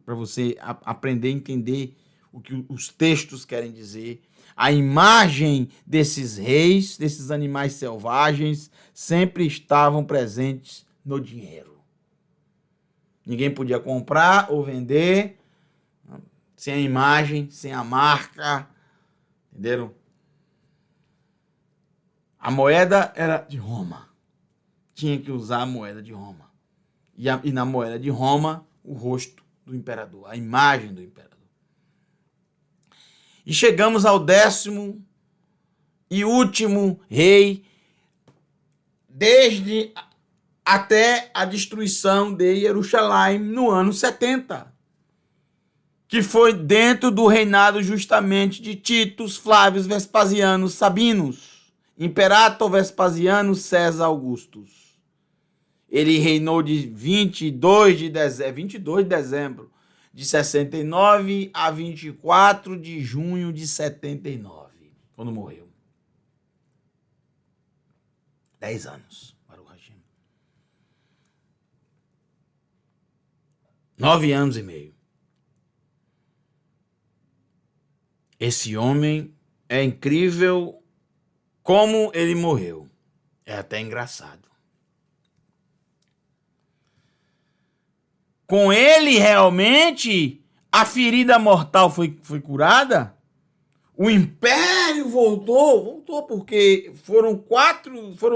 para você aprender a entender o que os textos querem dizer. A imagem desses reis, desses animais selvagens, sempre estavam presentes no dinheiro. Ninguém podia comprar ou vender sem a imagem, sem a marca, entenderam? A moeda era de Roma. Tinha que usar a moeda de Roma. E na moeda de Roma, o rosto do imperador, a imagem do imperador. E chegamos ao 10º e último rei, desde até a destruição de Jerusalém no ano 70, que foi dentro do reinado justamente de Titus, Flávios, Vespasianos, Sabinos, Imperator Vespasiano César Augustus. Ele reinou de 22 de dezembro de 69 a 24 de junho de 79, quando morreu. 10 anos, Baruch Hashem. 9 anos e meio. Esse homem é incrível como ele morreu. É até engraçado. Com ele, realmente, a ferida mortal foi curada? O império voltou porque foram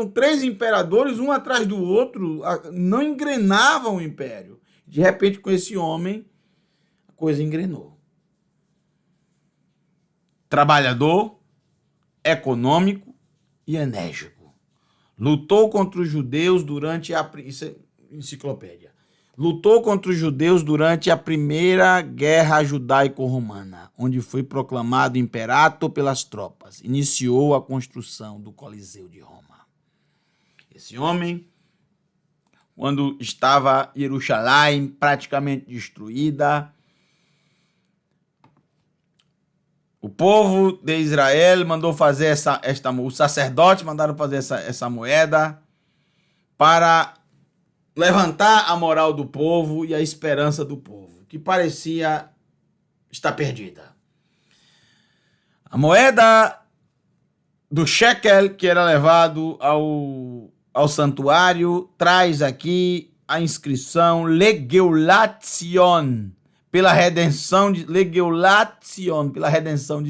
3 imperadores, um atrás do outro, não engrenava o império. De repente, com esse homem, a coisa engrenou. Trabalhador, econômico e enérgico. Lutou contra os judeus durante isso é enciclopédia. Lutou contra os judeus durante a Primeira Guerra Judaico-Romana, onde foi proclamado imperator pelas tropas. Iniciou a construção do Coliseu de Roma. Esse homem, quando estava Jerusalém praticamente destruída, o povo de Israel mandou fazer os sacerdotes mandaram fazer essa moeda para levantar a moral do povo e a esperança do povo, que parecia estar perdida. A moeda do shekel, que era levado ao santuário, traz aqui a inscrição Legeulat-Sion, pela redenção de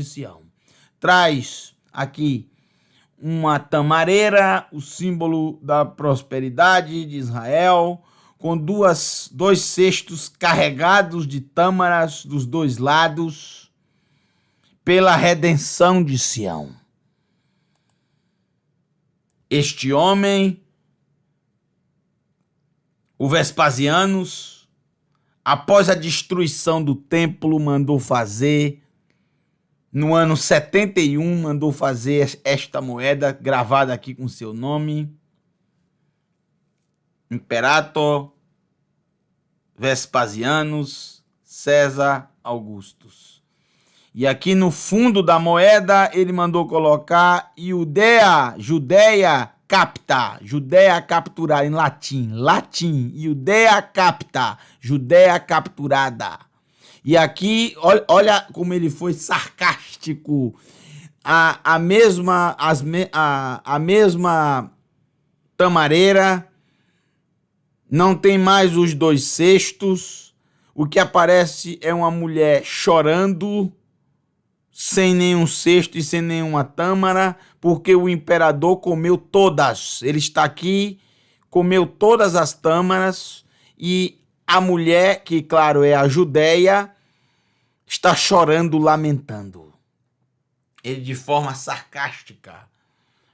Sião. Traz aqui uma tamareira, o símbolo da prosperidade de Israel, com 2 cestos carregados de tâmaras dos 2 lados, pela redenção de Sião. Este homem, o Vespasianos, após a destruição do templo, mandou fazer, no ano 71, mandou fazer esta moeda, gravada aqui com seu nome, Imperator Vespasianos César Augustus. E aqui no fundo da moeda, ele mandou colocar Judéia capturar em latim, Judéia capta, Judéia capturada. E aqui, olha como ele foi sarcástico. A mesma tamareira, não tem mais os 2 cestos, o que aparece é uma mulher chorando, sem nenhum cesto e sem nenhuma tâmara, porque o imperador comeu todas. Ele está aqui, comeu todas as tâmaras, e a mulher, que claro é a Judéia, está chorando, lamentando. Ele de forma sarcástica,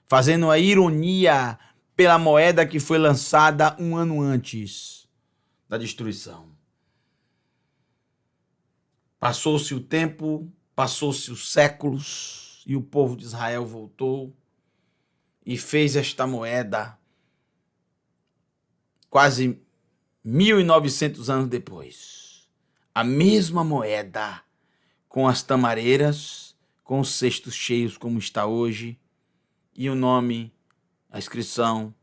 fazendo a ironia pela moeda que foi lançada um ano antes da destruição. Passou-se o tempo, passou-se os séculos, e o povo de Israel voltou e fez esta moeda quase 1.900 anos depois. A mesma moeda, com as tamareiras, com os cestos cheios como está hoje, e o nome, a inscrição,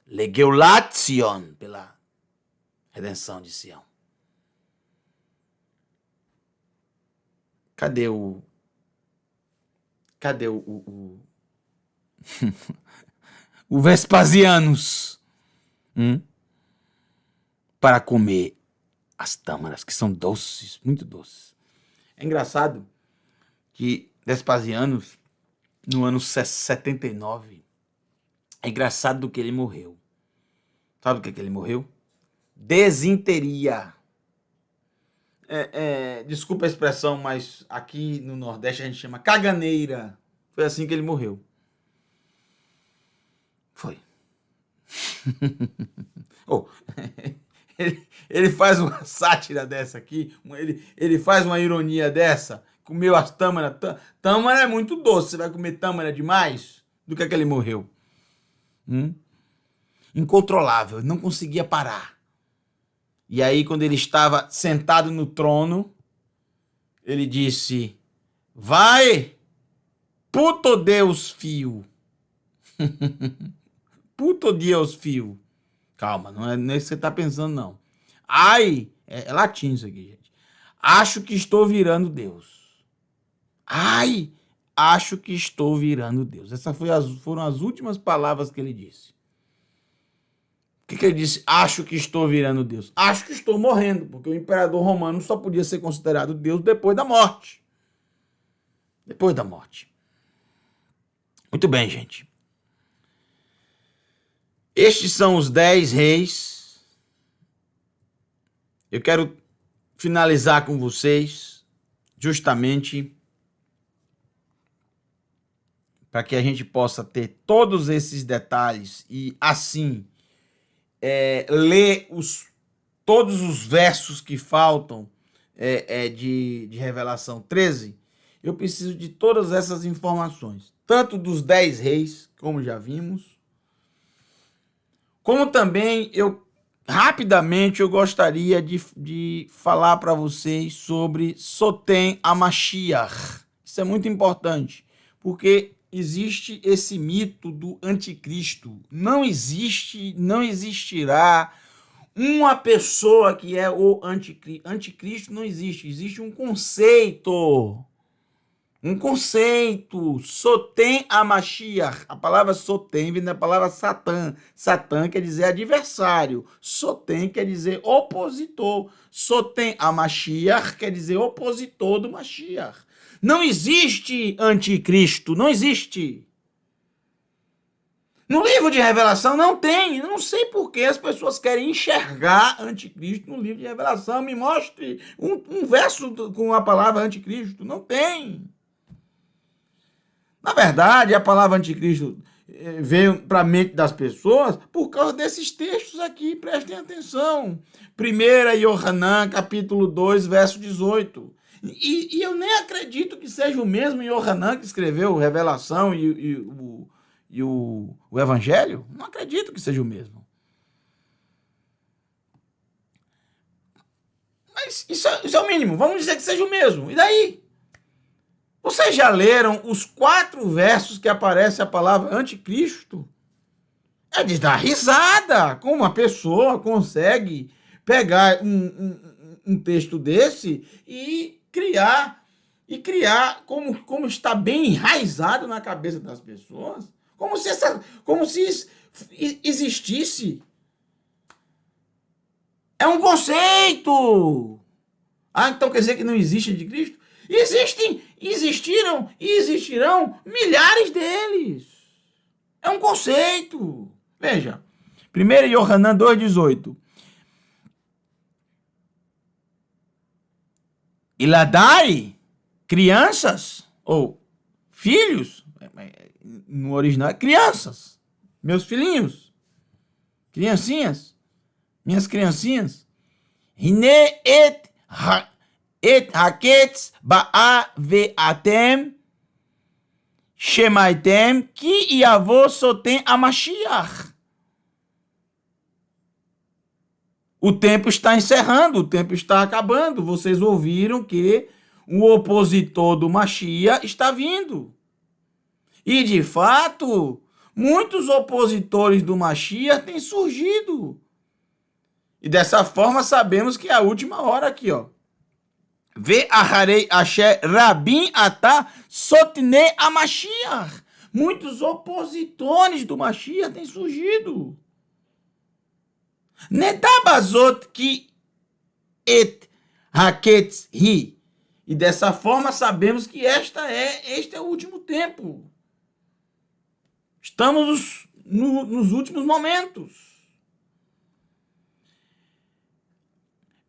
Legeulat Zion, pela redenção de Sião. Cadê o o Vespasianos para comer as tâmaras, que são doces, muito doces. É engraçado que Vespasianos, no ano 79, é engraçado do que ele morreu. Sabe do que ele morreu? Desinteria. Desculpa a expressão, mas aqui no Nordeste a gente chama caganeira. Foi assim que ele morreu. Foi. Ele faz uma sátira dessa aqui, ele faz uma ironia dessa, comeu as tâmaras. Tâmara é muito doce, você vai comer tâmara demais? Do que ele morreu? Incontrolável, não conseguia parar. E aí, quando ele estava sentado no trono, ele disse: vai, puto Deus fio. Puto Deus fio. Calma, não é isso que você está pensando, não. Ai, é latim isso aqui, gente. Acho que estou virando Deus. Ai, acho que estou virando Deus. Essas foram as últimas palavras que ele disse. O que ele disse? Acho que estou virando Deus. Acho que estou morrendo, porque o imperador romano só podia ser considerado Deus depois da morte. Depois da morte. Muito bem, gente. Estes são os 10 reis. Eu quero finalizar com vocês, justamente para que a gente possa ter todos esses detalhes e, assim, ler todos os versos que faltam de Revelação 13, eu preciso de todas essas informações, tanto dos 10 reis, como já vimos, como também rapidamente eu gostaria de falar para vocês sobre Sotem HaMashiach. Isso é muito importante, porque existe esse mito do anticristo. Não existirá uma pessoa que é o anticristo. Anticristo não existe. Existe um conceito. Sotem HaMashiach. A palavra Sotem vem da palavra Satã. Satã quer dizer adversário. Sotem quer dizer opositor. Sotem HaMashiach quer dizer opositor do Mashiach. Não existe anticristo, não existe. No livro de Revelação não tem. Não sei por que as pessoas querem enxergar anticristo no livro de Revelação. Me mostre um verso com a palavra anticristo. Não tem. Na verdade, a palavra anticristo veio para a mente das pessoas por causa desses textos aqui. Prestem atenção. 1 Yohanan, capítulo 2, verso 18. E eu nem acredito que seja o mesmo Yohanan que escreveu Revelação e o Evangelho. Não acredito que seja o mesmo. Mas isso é o mínimo. Vamos dizer que seja o mesmo. E daí? Vocês já leram os 4 versos que aparece a palavra anticristo? É de dar risada. Como uma pessoa consegue pegar um texto desse e criar como está bem enraizado na cabeça das pessoas, como se existisse. É um conceito. Ah, então quer dizer que não existe anticristo? Existiram e existirão milhares deles. É um conceito. Veja, 1 Yohanan 2,18. Iladai, crianças, ou filhos, no original é crianças, meus filhinhos, criancinhas, minhas criancinhas. Hine et haketz ba'a ve'atem shemaitem ki yavo sotem amashiach. O tempo está encerrando, o tempo está acabando. Vocês ouviram que o opositor do Mashiach está vindo. E, de fato, muitos opositores do Mashiach têm surgido. E dessa forma sabemos que é a última hora aqui, ó. Ve aharei asher rabim atah sotnei a Mashiach. Muitos opositores do Mashiach têm surgido. Nedabazot ki et haketz hi. E dessa forma sabemos que este é o último tempo. Estamos nos últimos momentos.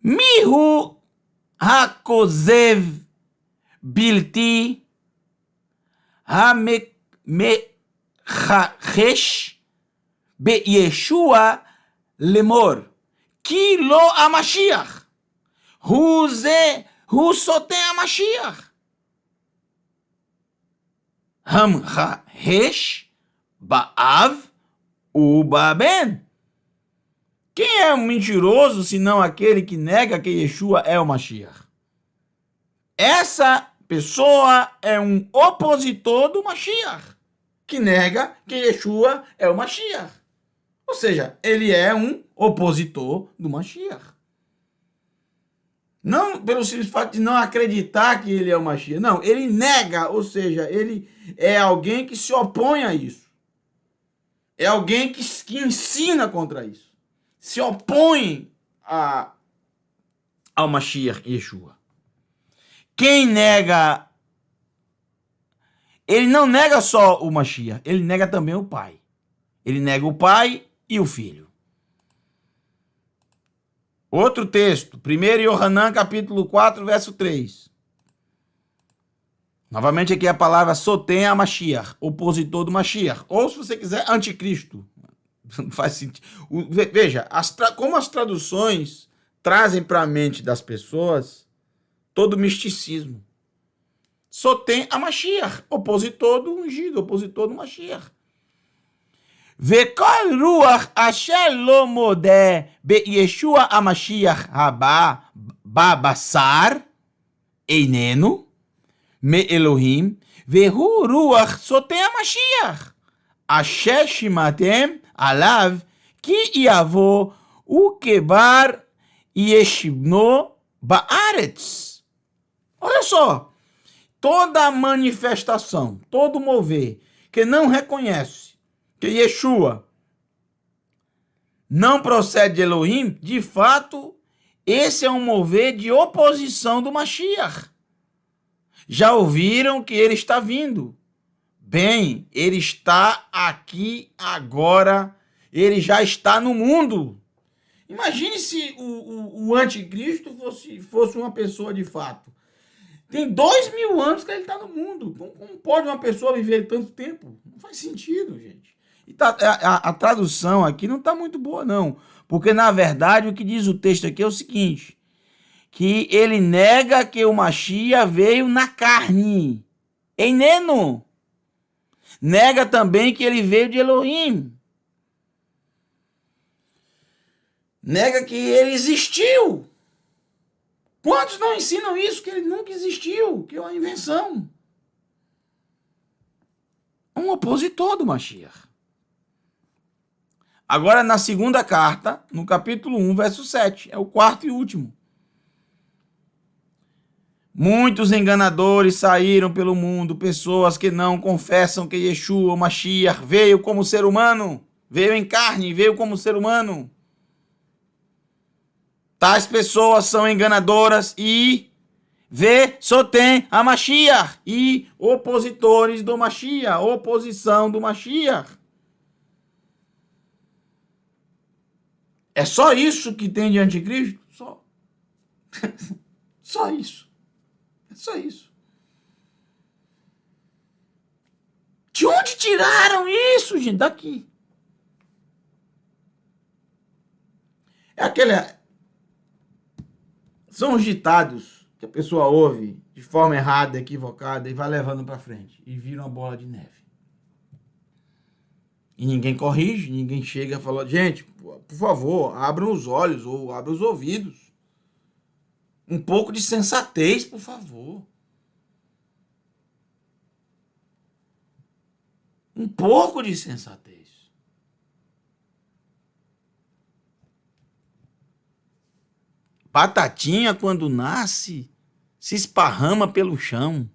Mihu hakozev bilti hamechachesh be Yeshua lemor, ki lo amashiach, hu sotem amashiach. Ham ha-hesh ba'av u'ba'ben. Quem é um mentiroso senão aquele que nega que Yeshua é o Mashiach? Essa pessoa é um opositor do Mashiach, que nega que Yeshua é o Mashiach. Ou seja, ele é um opositor do Mashiach. Não pelo simples fato de não acreditar que ele é o Mashiach. Não, ele nega, ou seja, ele é alguém que se opõe a isso. É alguém que ensina contra isso. Se opõe ao Mashiach Yeshua. Quem nega... Ele não nega só o Mashiach, ele nega também o Pai. Ele nega o Pai e o Filho. Outro texto, 1 Yohanan, capítulo 4, verso 3. Novamente aqui a palavra sotem a Mashiach, opositor do Mashiach. Ou, se você quiser, anticristo. Não faz sentido. Veja, como as traduções trazem para a mente das pessoas todo o misticismo. Sotem a Mashiach, opositor do ungido, opositor do Mashiach. Vekol ruach asher lo modeh be Yeshua HaMashiach haba babasar einenu me Elohim vehu ruach sotem HaMashiach asher shimatem alav ki yavo ukebar yeshibno baaretz. Olha só, toda manifestação, todo mover que não reconhece que Yeshua não procede de Elohim, de fato, esse é um mover de oposição do Mashiach. Já ouviram que ele está vindo? Bem, ele está aqui agora, ele já está no mundo. Imagine se o anticristo fosse uma pessoa de fato. Tem 2000 anos que ele está no mundo. Como pode uma pessoa viver tanto tempo? Não faz sentido, gente. E a tradução aqui não está muito boa, não. Porque, na verdade, o que diz o texto aqui é o seguinte: que ele nega que o Mashiach veio na carne. Einenu. Nega também que ele veio de Elohim. Nega que ele existiu. Quantos não ensinam isso? Que ele nunca existiu, que é uma invenção. Um opositor do Mashiach. Agora, na segunda carta, no capítulo 1, verso 7, é o quarto e último. Muitos enganadores saíram pelo mundo, pessoas que não confessam que Yeshua, o Mashiach, veio como ser humano. veio em carne, veio como ser humano. Tais pessoas são enganadoras e sotem a Mashiach e opositores do Mashiach, oposição do Mashiach. É só isso que tem de anticristo? Só. Só isso. É só isso. De onde tiraram isso, gente? Daqui. É aquele... São os ditados que a pessoa ouve de forma errada, equivocada e vai levando para frente. E vira uma bola de neve. E ninguém corrige, ninguém chega e fala, gente, por favor, abram os olhos ou abram os ouvidos. Um pouco de sensatez, por favor. Um pouco de sensatez. Batatinha, quando nasce, se esparrama pelo chão.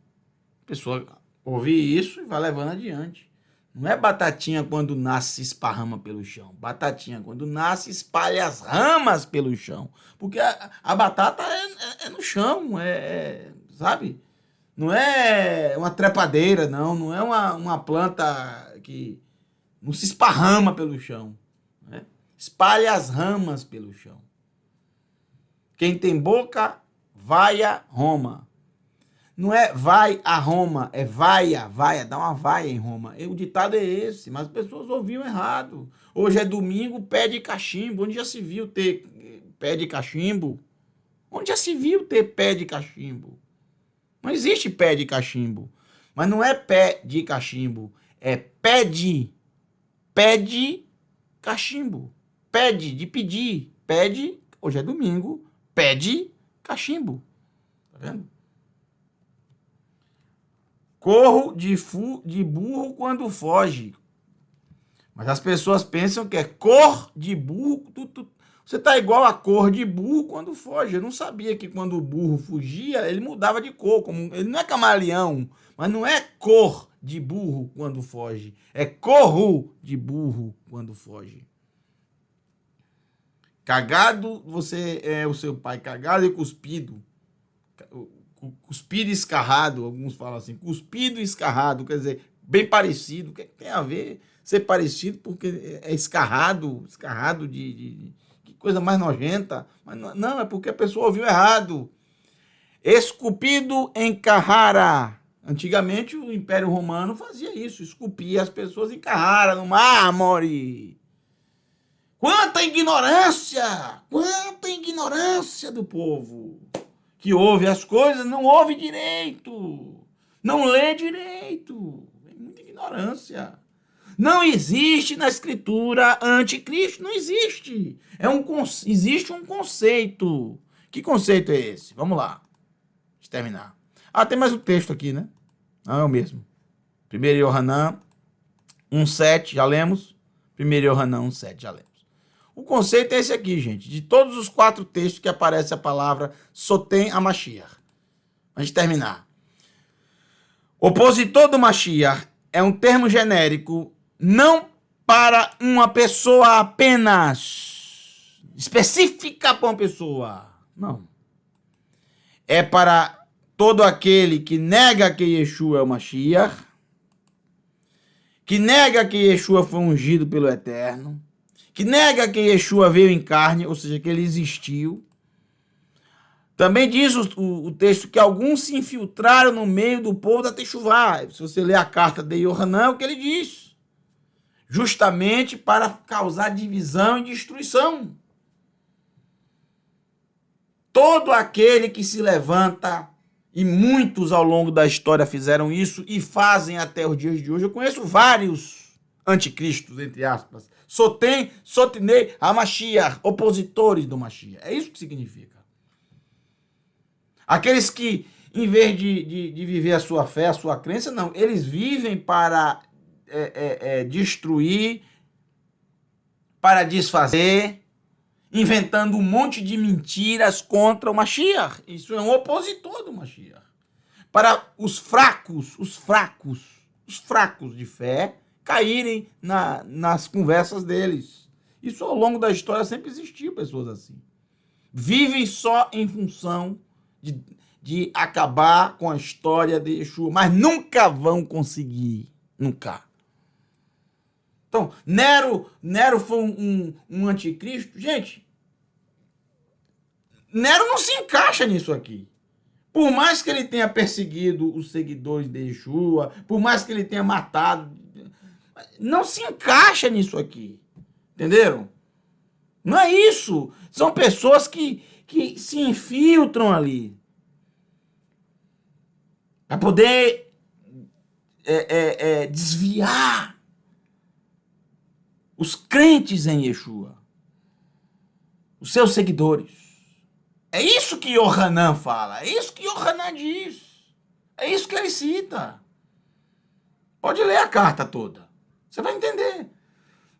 A pessoa ouve isso e vai levando adiante. Não é batatinha quando nasce, se esparrama pelo chão. Batatinha quando nasce, espalha as ramas pelo chão. Porque a batata é no chão, sabe? Não é uma trepadeira, não é uma planta que não se esparrama pelo chão. Né? Espalha as ramas pelo chão. Quem tem boca, vai a Roma. Não é vai a Roma, é vaia, dá uma vaia em Roma. O ditado é esse, mas as pessoas ouviram errado. Hoje é domingo, pé de cachimbo. Onde já se viu ter pé de cachimbo? Onde já se viu ter pé de cachimbo? Não existe pé de cachimbo. Mas não é pé de cachimbo, é pede cachimbo. Pede, de pedir. Pede, hoje é domingo, pede cachimbo. Tá vendo? Corro de burro quando foge. Mas as pessoas pensam que é cor de burro. Você tá igual a cor de burro quando foge. Eu não sabia que quando o burro fugia, ele mudava de cor. Ele não é camaleão, mas não é cor de burro quando foge. É corro de burro quando foge. Cagado, você é o seu pai. Cagado e cuspido. Cuspido e escarrado, alguns falam assim, cuspido e escarrado, quer dizer, bem parecido. O que tem a ver ser parecido? Porque é escarrado de que coisa mais nojenta. Mas não, é porque a pessoa ouviu errado. Esculpido em Carrara. Antigamente o Império Romano fazia isso, esculpia as pessoas em Carrara, no mármore. Quanta ignorância do povo. Que ouve as coisas, não ouve direito, não lê direito. É muita ignorância. Não existe na escritura anticristo, não existe. Existe um conceito. Que conceito é esse? Vamos lá, deixa eu terminar. Tem mais um texto aqui, né? Não é o mesmo. 1 Yohanan 1,7, já lemos. 1 Yohanan 1,7, já lemos. O conceito é esse aqui, gente. De todos os 4 textos que aparece a palavra sotem a Mashiach. Antes de terminar. Opositor do Mashiach é um termo genérico não para uma pessoa apenas. Específica para uma pessoa. Não. É para todo aquele que nega que Yeshua é o Mashiach, que nega que Yeshua foi ungido pelo Eterno, que nega que Yeshua veio em carne, ou seja, que ele existiu. Também diz o texto que alguns se infiltraram no meio do povo da Techuvá. Se você ler a carta de Yohanan, é o que ele diz. Justamente para causar divisão e destruição. Todo aquele que se levanta, e muitos ao longo da história fizeram isso e fazem até os dias de hoje. Eu conheço vários anticristos, entre aspas. Sotinei a Mashiach, opositores do Mashiach. É isso que significa. Aqueles que, em vez de viver a sua fé, a sua crença, não. Eles vivem para destruir, para desfazer, inventando um monte de mentiras contra o Mashiach. Isso é um opositor do Mashiach. Para os fracos de fé, caírem nas conversas deles. Isso ao longo da história sempre existiu pessoas assim. Vivem só em função de acabar com a história de Yeshua, mas nunca vão conseguir. Nunca. Então, Nero foi um anticristo. Gente, Nero não se encaixa nisso aqui. Por mais que ele tenha perseguido os seguidores de Yeshua, por mais que ele tenha matado, não se encaixa nisso aqui. Entenderam? Não é isso. São pessoas que se infiltram ali para poder desviar os crentes em Yeshua, os seus seguidores. É isso que Yohanan fala, é isso que Yohanan diz, é isso que ele cita. Pode ler a carta toda, você vai entender.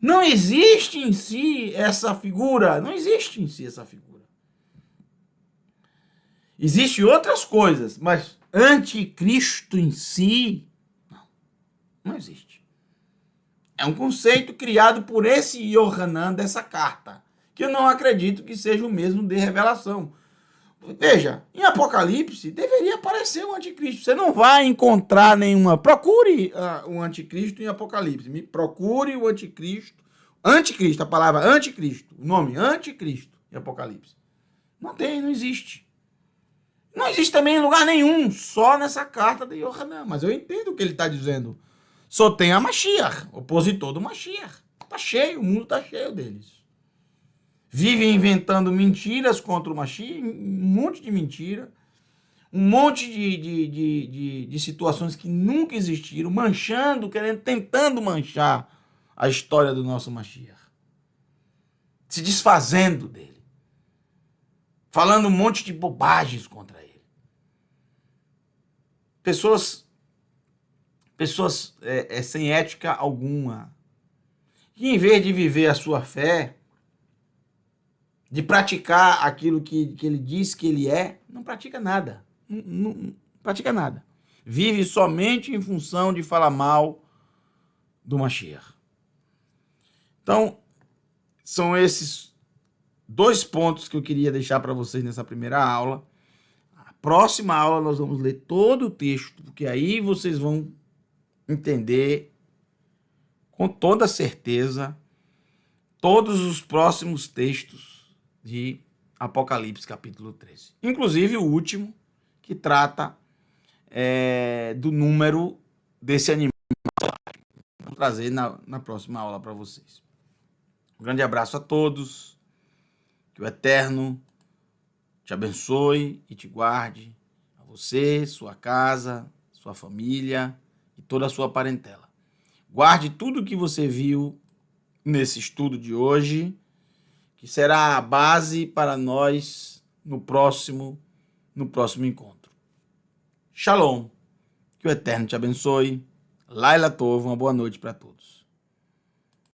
Não existe em si essa figura, não existe em si essa figura. Existem outras coisas, mas anticristo em si, não existe. É um conceito criado por esse Yohanan dessa carta, que eu não acredito que seja o mesmo de Revelação. Veja, em Apocalipse deveria aparecer o anticristo. Você não vai encontrar nenhuma. Procure o anticristo em Apocalipse. Procure o anticristo. Anticristo, a palavra anticristo. O nome anticristo em Apocalipse. Não tem, não existe. Não existe também em lugar nenhum, só nessa carta de Yohanan. Mas eu entendo o que ele está dizendo. Só tem a Mashiach, opositor do Mashiach. Está cheio, o mundo está cheio deles. Vivem inventando mentiras contra o Mashiach, um monte de mentira, um monte de situações que nunca existiram, manchando, tentando manchar a história do nosso Mashiach. Se desfazendo dele. Falando um monte de bobagens contra ele. Pessoas sem ética alguma, que em vez de viver a sua fé, de praticar aquilo que ele diz que ele é, não pratica nada. Não pratica nada. Vive somente em função de falar mal do Mashiach. Então, são esses 2 pontos que eu queria deixar para vocês nessa primeira aula. A próxima aula nós vamos ler todo o texto, porque aí vocês vão entender com toda certeza todos os próximos textos de Apocalipse, capítulo 13. Inclusive o último, que trata do número desse animal. Vou trazer na próxima aula para vocês. Um grande abraço a todos. Que o Eterno te abençoe e te guarde. A você, sua casa, sua família e toda a sua parentela. Guarde tudo que você viu nesse estudo de hoje, que será a base para nós no próximo encontro. Shalom. Que o Eterno te abençoe. Laila Tov, uma boa noite para todos.